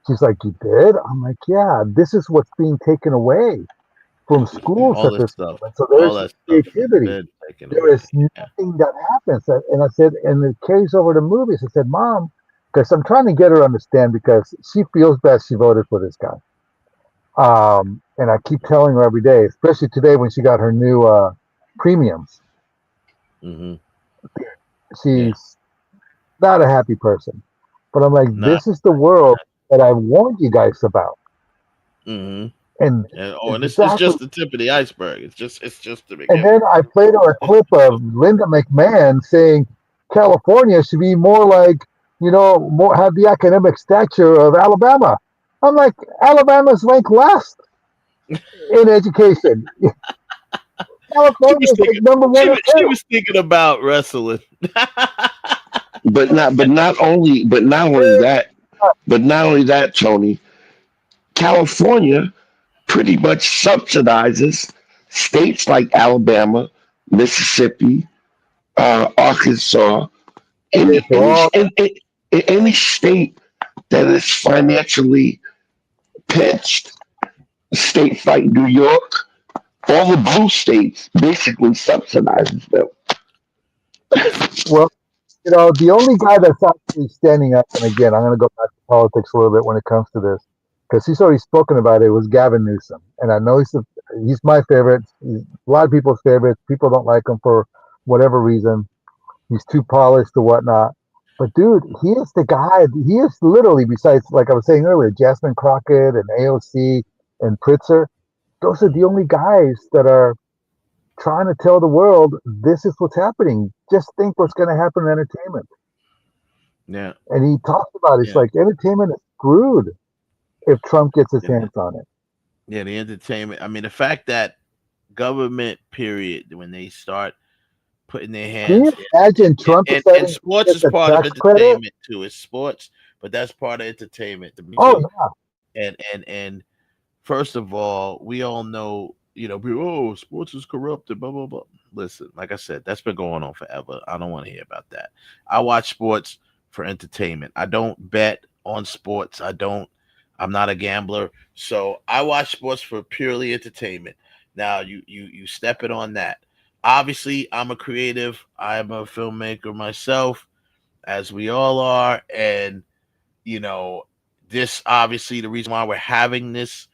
she's like, "You did?" I'm like, "Yeah. This is what's being taken away from schools All at this this stuff. moment. So All there's that stuff has creativity. been taken There away. is nothing that happens." And I said, and it carries over to movies. I said, "Mom," because I'm trying to get her to understand because she feels bad she voted for this guy. And I keep telling her every day, especially today when she got her new premiums. Mm-hmm. Yeah. She's not a happy person. But I'm like, Not. this is the world that I warned you guys about. Mm-hmm. And And it's exactly. just the tip of the iceberg. It's just the And beginning. then I played her a clip of Linda McMahon saying California should be more like, more have the academic stature of Alabama. I'm like, Alabama's ranked last in education. She California was is like thinking. number one or She two. was thinking about wrestling. But not only that, Tony. California pretty much subsidizes states like Alabama, Mississippi, Arkansas, Okay, any so any all any state that is financially pinched. States like New York, all the blue states basically subsidizes them. well, the only guy that's actually standing up, and again, I'm going to go back to politics a little bit when it comes to this, because he's already spoken about it, was Gavin Newsom. And I know he's my favorite. He's a lot of people's favorite. People don't like him for whatever reason. He's too polished or whatnot. But dude, he is the guy. He is literally, besides, like I was saying earlier, Jasmine Crockett and AOC and Pritzker, those are the only guys that are trying to tell the world this is what's happening. Just think what's going to happen in entertainment. Yeah. And he talks about it's Yeah. like entertainment is screwed if Trump gets his hands on it. Yeah, the entertainment. I mean, the fact that government period when they start putting their Can you hands imagine Trump and deciding to sports get is the part of tax credit? entertainment too. It's sports, but that's part of entertainment to me Oh too. yeah. And first of all, we all know, oh, sports is corrupt and blah blah blah. Listen, like I said, that's been going on forever. I don't want to hear about that. I watch sports for entertainment. I don't bet on sports. I'm not a gambler. So I watch sports for purely entertainment. Now you step it on that. Obviously, I'm a creative. I'm a filmmaker myself, as we all are, and you know, this obviously the reason why we're having this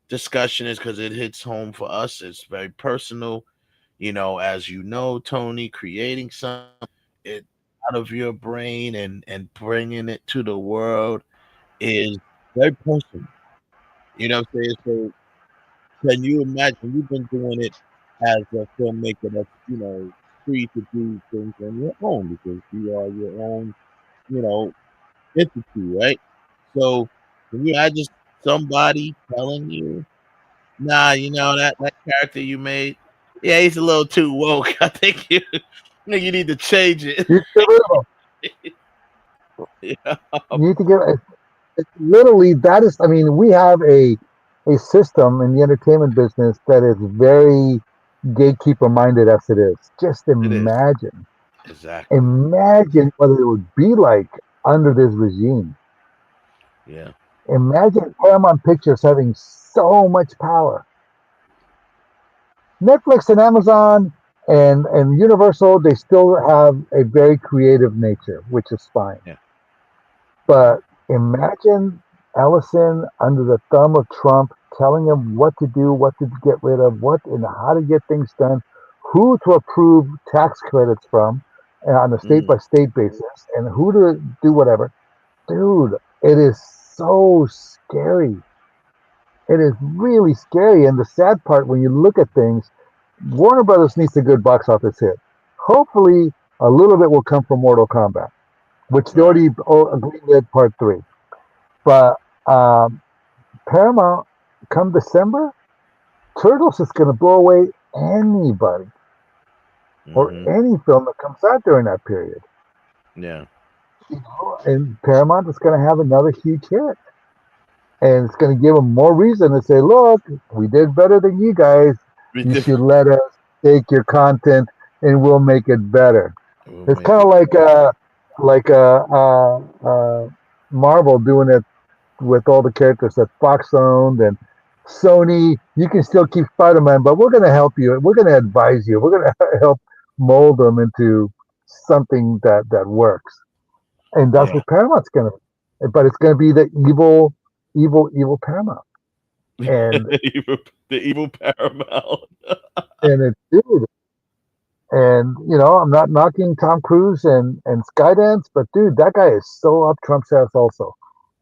discussion is because it hits home for us. It's very personal. As you know, Tony, creating something it out of your brain and bringing it to the world is very personal. You know what I'm saying? So can you imagine you've been doing it as a filmmaker that's, free to do things on your own because you are your own, you know, entity, right? So can you imagine somebody telling you, nah, that character you made, yeah, he's a little too woke. I think you need to change it. You get rid of them. Yeah. You need to get literally that is. I mean, we have a system in the entertainment business that is very gatekeeper minded as it is. Just It is. imagine. Exactly. Imagine what it would be like under this regime. Yeah. Imagine Paramount Pictures having so much power. Netflix and Amazon and Universal, they still have a very creative nature, which is fine. Yeah. But imagine Ellison under the thumb of Trump telling him what to do, what to get rid of, what and how to get things done, who to approve tax credits from on a state by state basis, and who to do whatever. Dude, it is so scary. It is really scary. And the sad part, when you look at things, Warner Brothers needs a good box office hit. Hopefully, a little bit will come from Mortal Kombat, which they already agreed with part 3. But Paramount, come December, Turtles is going to blow away anybody or any film that comes out during that period. Yeah. And Paramount is going to have another huge hit. And it's going to give them more reason to say, look, we did better than you guys. You should let us take your content and we'll make it better. It's kind of like Marvel doing it with all the characters that Fox owned and Sony. You can still keep Spider-Man, but we're going to help you. We're going to advise you. We're going to help mold them into something that works. And that's what Paramount's going to. But it's going to be the evil Paramount. And the evil Paramount. and it's dude. And I'm not knocking Tom Cruise and Skydance, but dude, that guy is so up Trump's ass also.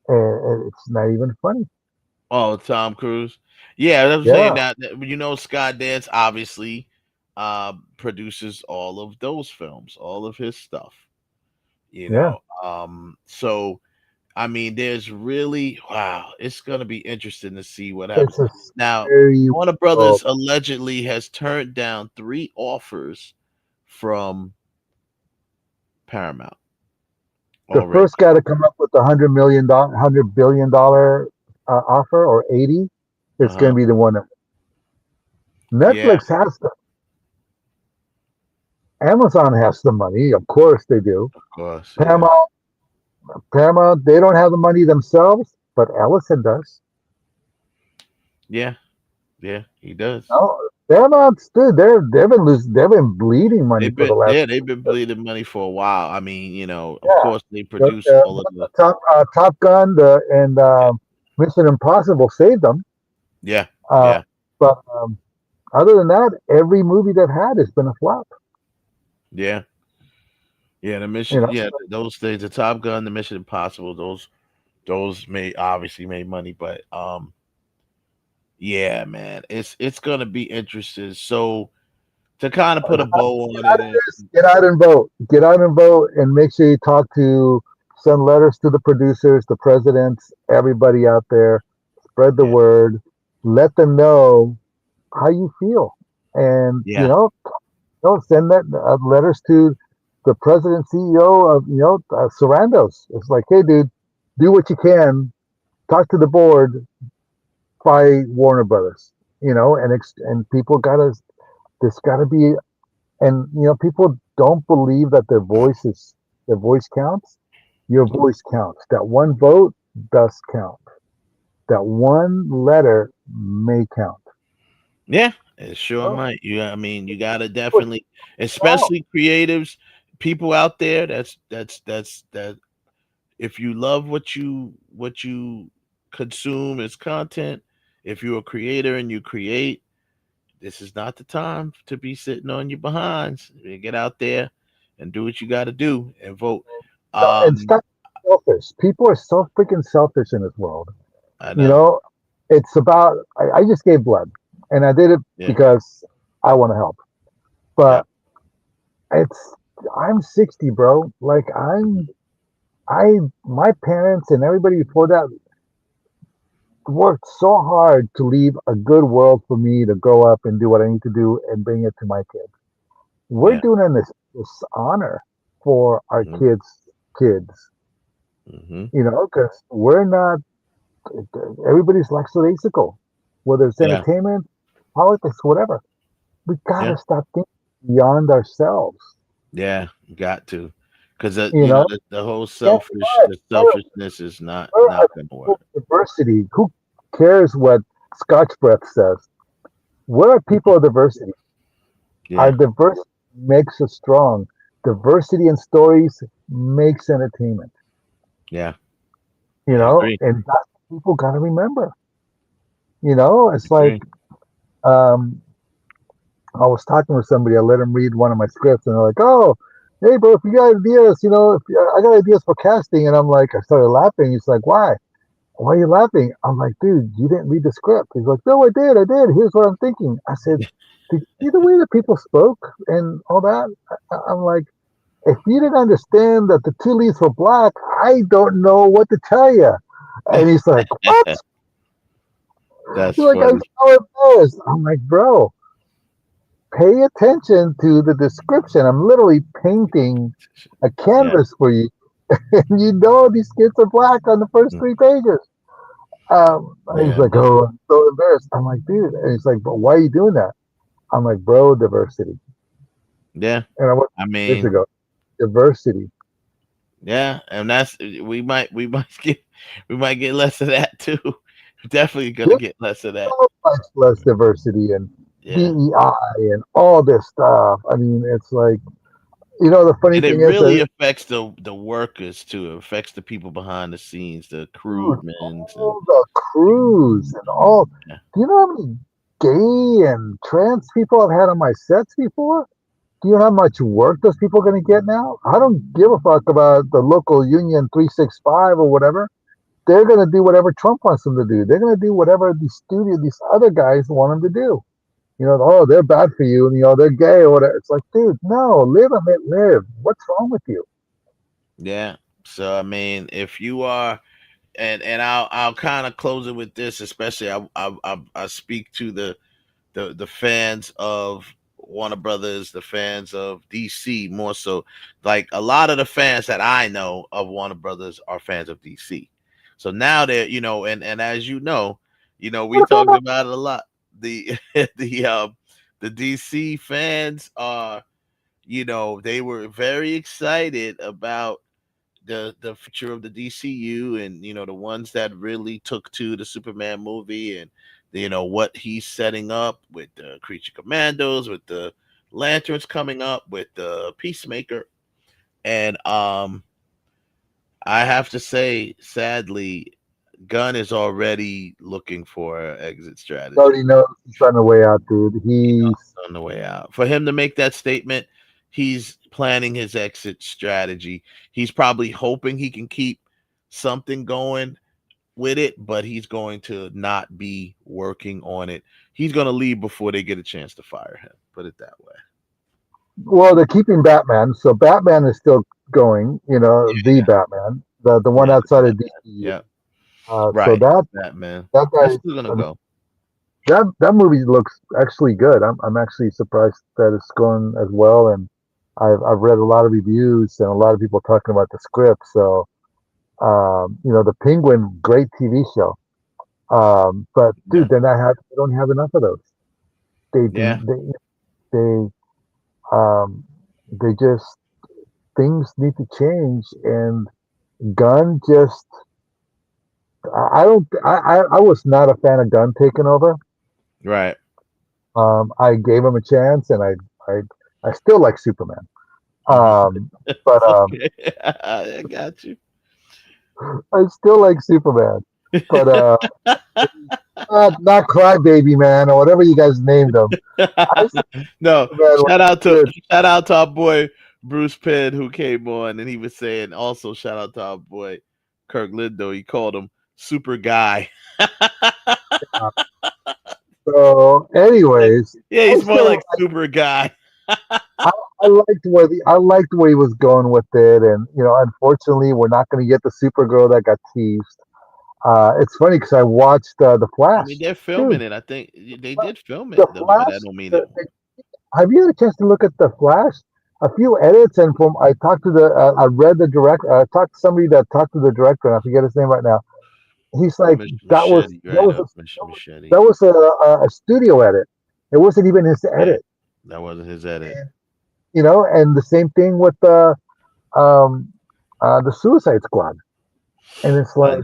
And it's not even funny. Oh, Tom Cruise. Yeah, I'm saying that Skydance obviously produces all of those films, all of his stuff. So I mean, there's really it's gonna be interesting to see what happens. Now, Warner Brothers allegedly has turned down 3 offers from Paramount. The first guy to come up with $100 billion offer, or 80, it's going to be the one. Netflix has the. Amazon has the money, of course they do. Of course. Paramount, they don't have the money themselves, but Ellison does. Yeah, he does. No, Paramount's dude, they've been bleeding money for the last. Yeah, they've been bleeding money for a while. I mean, of course they produce all of the Top Gun and Mission Impossible saved them. Yeah. But other than that, every movie they've had has been a flop. Yeah. Yeah, the Mission. Those things, the Top Gun, the Mission Impossible, those obviously made money, but yeah, man, it's gonna be interesting. So to kind of put a bow on it, get out and vote, and make sure you send letters to the producers, the presidents, everybody out there. Spread the word. Let them know how you feel, and send that letters to the president, CEO of Sarandos. It's like, hey, dude, do what you can. Talk to the board. By Warner Brothers, and people there's gotta be, and people don't believe that their voice counts. Your voice counts. That one vote does count. That one letter may count. Yeah, it sure might. I mean, you gotta definitely, especially creatives, people out there. That's if you love what you consume as content. If you're a creator and you create, this is not the time to be sitting on your behinds. You get out there and do what you got to do and vote. And stop selfish. People are so freaking selfish in this world. I know. It's about. I just gave blood, and I did it because I want to help. But I'm 60, bro. Like my parents and everybody before that worked so hard to leave a good world for me to grow up and do what I need to do and bring it to my kids. We're doing this honor for our kids, because we're not, everybody's lackadaisical, whether it's entertainment, politics, whatever. We gotta stop thinking beyond ourselves. Yeah, you got to. Because the whole selfishness is not going to work. Diversity. Who cares what Scotch Breath says? We're a people of diversity. Our diversity makes us strong. Diversity in stories makes entertainment. Yeah. And that's what people got to remember. It's like, I was talking with somebody. I let them read one of my scripts, and they're like, "Oh, hey, bro, if you got ideas, I got ideas for casting." And I'm like, I started laughing. He's like, "Why?" why are you laughing? I'm like, dude, you didn't read the script. He's like, no, I did. Here's what I'm thinking. I said, did you see the way that people spoke and all that? I'm like, if you didn't understand that the two leads were black, I don't know what to tell you. And he's like, what? That's He's like, I'm funny. so embarrassed. I'm like, bro, pay attention to the description. I'm literally painting a canvas for you. And you know these kids are black on the first 3 pages. He's like, oh, I'm so embarrassed. I'm like, dude. And he's like, but why are you doing that? I'm like, bro, diversity. Yeah. And I went I years mean, ago, diversity. yeah, and that's we might get less of that too. Definitely gonna get less of that. So much less diversity and Yeah. DEI and all this stuff. I mean, it's like, the funny And it thing is really that affects the workers too. It affects the people behind the scenes, the dude, crewmen. And, all the crews and all. yeah. Do you know how many gay and trans people I've had on my sets before? Do you know how much work those people are going to get now? I don't give a fuck about the local union 365 or whatever. They're going to do whatever Trump wants them to do. They're going to do whatever these other guys want them to do. Oh, they're bad for you, and they're gay or whatever. It's like, dude, no, live and let live. What's wrong with you? Yeah. So I mean, if you are, and I'll kind of close it with this, especially I speak to the fans of Warner Brothers, the fans of DC more so. Like a lot of the fans that I know of Warner Brothers are fans of DC. So now they're, and as you know, we talked about it a lot. The the DC fans are, they were very excited about the future of the DCU, and the ones that really took to the Superman movie, and what he's setting up with the Creature Commandos, with the Lanterns coming up, with the Peacemaker. And I have to say, sadly, Gunn is already looking for an exit strategy. He already knows he's on the way out, dude. He's on the way out. For him to make that statement, he's planning his exit strategy. He's probably hoping he can keep something going with it, but he's going to not be working on it. He's going to leave before they get a chance to fire him. Put it that way. Well, they're keeping Batman, so Batman is still going. The Batman, the one outside of DCU. Yeah. Right. So Batman. That guy's still gonna go. That movie looks actually good. I'm actually surprised that it's going as well, and I've read a lot of reviews and a lot of people talking about the script. So, the Penguin, great TV show. But dude, they don't have enough of those. They just, things need to change, and Gunn just, I was not a fan of Gunn taking over. Right. I gave him a chance, and I still like Superman. But I got you. I still like Superman, but not Crybaby Man or whatever you guys named him. No, shout out to our boy Bruce Penn, who came on, and he was saying also shout out to our boy Kirk Lindo. He called him Super Guy. So, anyways, yeah, he's more like Super Guy. I liked where he was going with it, and unfortunately, we're not going to get the Supergirl that got teased. It's funny because I watched the Flash. I mean, they're filming it. I think they did film it. The Flash, but I don't mean it. Have you had a chance to look at the Flash? A few edits, and I talked to I read the director. I talked to somebody that talked to the director, and I forget his name right now. He's like, that was a studio edit. It wasn't even his edit. That wasn't his edit. And the same thing with the Suicide Squad. And it's like,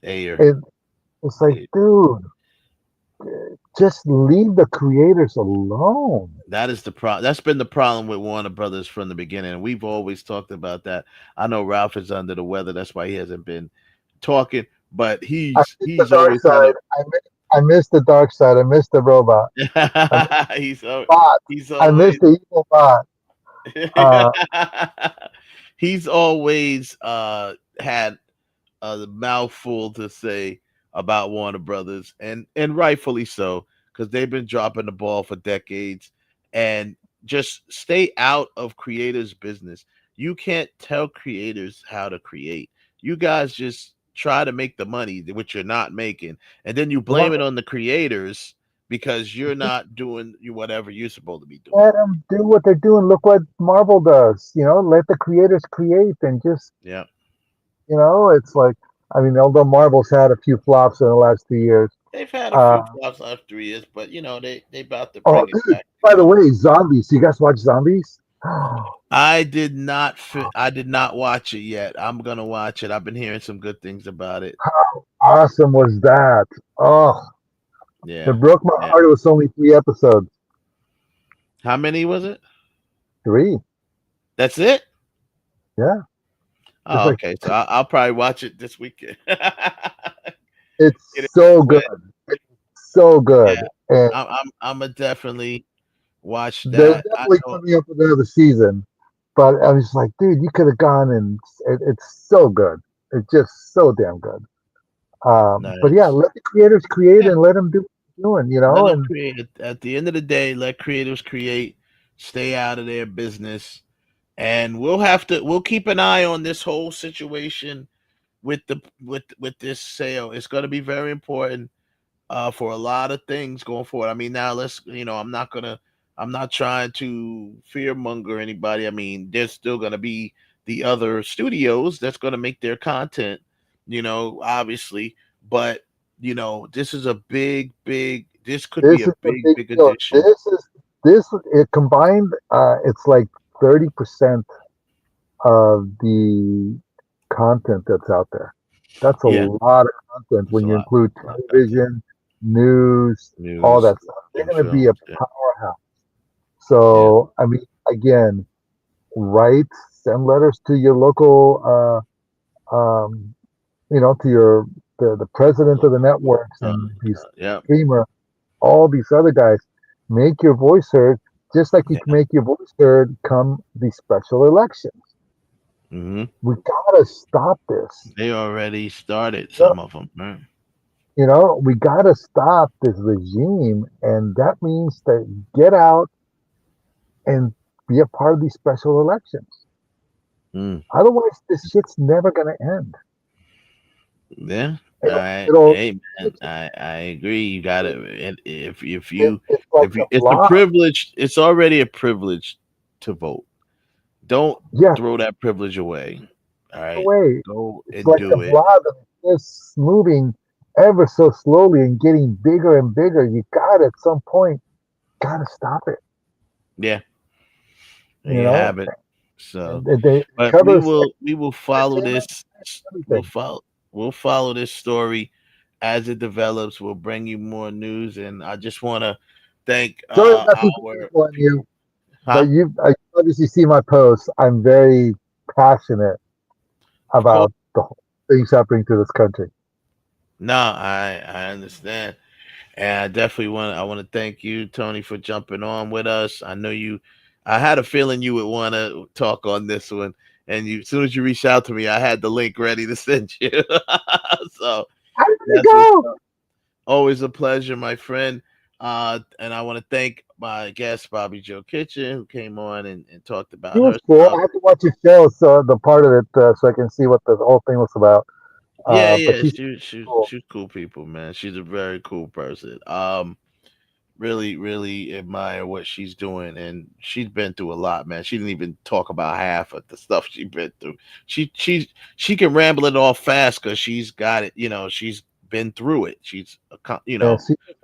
it's like, dude, just leave the creators alone. That is the problem. That's been the problem with Warner Brothers from the beginning. We've always talked about that. I know Ralph is under the weather. That's why he hasn't been talking. But he's always side. I missed the dark side. I missed the robot. He's always, I missed the evil bot. He's always had mouthful to say about Warner Brothers, and rightfully so, because they've been dropping the ball for decades. And just stay out of creators' business. You can't tell creators how to create. You guys just try to make the money, which you're not making, and then you blame it on the creators because you're not doing whatever you're supposed to be doing. Let them do what they're doing. Look what Marvel does. Let the creators create and just, Yeah. It's like, I mean, although Marvel's had a few flops in the last 2 years. They've had a few flops after 3 years, but they about to bring it back. By the way, Zombies. You guys watch Zombies? I did not watch it yet. I'm gonna watch it. I've been hearing some good things about it. How awesome was that? Oh, yeah. It broke my heart. It was only 3 episodes. How many was it? 3. That's it? Yeah. Oh, okay. So I'll probably watch it this weekend. It's so good. It's so good. Yeah. And I'm a definitely watch that. they're definitely coming up with another season, but I was like, dude, you could have gone, and it's so good. It's just so damn good. But yeah, let the creators create and let them do what they're doing, Let them and create. At the end of the day, let creators create. Stay out of their business, and we'll keep an eye on this whole situation with this sale. It's going to be very important for a lot of things going forward. I mean, now I'm not trying to fearmonger anybody. I mean, there's still going to be the other studios that's going to make their content, obviously. But, this is a big, this could be a big deal. addition. It combined, it's like 30% of the content that's out there. That's a lot of content when you include television, news, all that stuff. They're going to be a powerhouse. So, I mean, again, send letters to your local, to the president of the networks and these streamer, all these other guys. Make your voice heard, just like you can make your voice heard come the special elections. Mm-hmm. We gotta stop this. They already started some of them, right? We gotta stop this regime, and that means that get out and be a part of these special elections. Otherwise, this shit's never gonna end. Yeah, I agree. You got it. If it's a privilege, it's already a privilege to vote. Don't throw that privilege away. All right, go and do it. It's moving ever so slowly and getting bigger and bigger. You got at some point, stop it. Yeah, you have it. So, but we will follow this. We'll follow this story as it develops. We'll bring you more news, and I just want to thank But you obviously see my posts. I'm very passionate about the whole things happening to this country. No, I understand, and I definitely want to thank you, Tony, for jumping on with us. I had a feeling you would want to talk on this one. And as soon as you reached out to me, I had the link ready to send you. So always a pleasure, my friend. And I want to thank my guest, Bobbi Jo Kitchen, who came on and talked about her cool. stuff. I have to watch your show, so the part of it, so I can see what the whole thing was about. She's cool people, man. She's a very cool person. Really, really admire what she's doing, and she's been through a lot, man. She didn't even talk about half of the stuff she's been through. She can ramble it off fast because she's got it. She's been through it. She's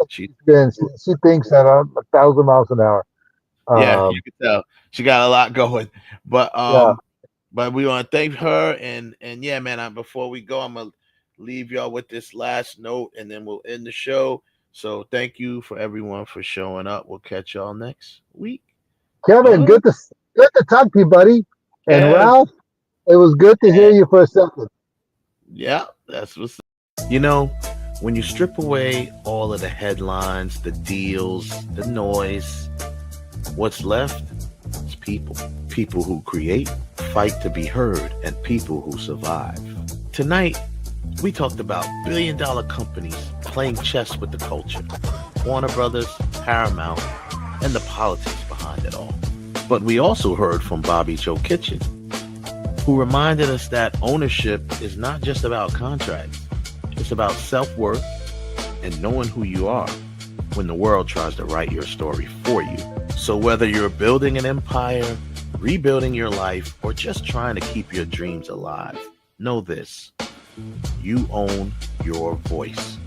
she thinks at 1,000 miles an hour. You can tell she got a lot going. But but we want to thank her, and yeah, man. Before we go, I'm gonna leave y'all with this last note, and then we'll end the show. So thank you for everyone for showing up. We'll catch y'all next week. Kevin, good to talk to you, buddy. And Ralph, it was good to hear you for a second. Yeah, that's what's when you strip away all of the headlines, the deals, the noise, what's left is people. People who create, fight to be heard, and people who survive. Tonight, We talked about billion-dollar companies playing chess with the culture, Warner Brothers, Paramount, and the politics behind it all. But we also heard from Bobbi Jo Kitchen, who reminded us that ownership is not just about contracts. It's about self-worth and knowing who you are when the world tries to write your story for you. So whether you're building an empire, rebuilding your life, or just trying to keep your dreams alive, know this: you own your voice.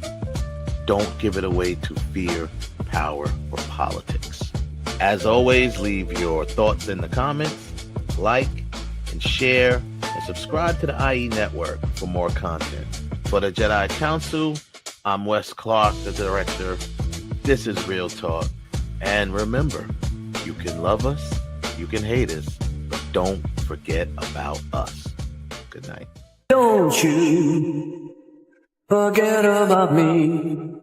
Don't give it away to fear, power, or politics. As always, leave your thoughts in the comments, like and share, and subscribe to the IE Network for more content. For the Jedi Council, I'm Wes Clark, the director. This is Real Talk. And remember, you can love us, you can hate us, but don't forget about us. Good night. Don't you forget about me.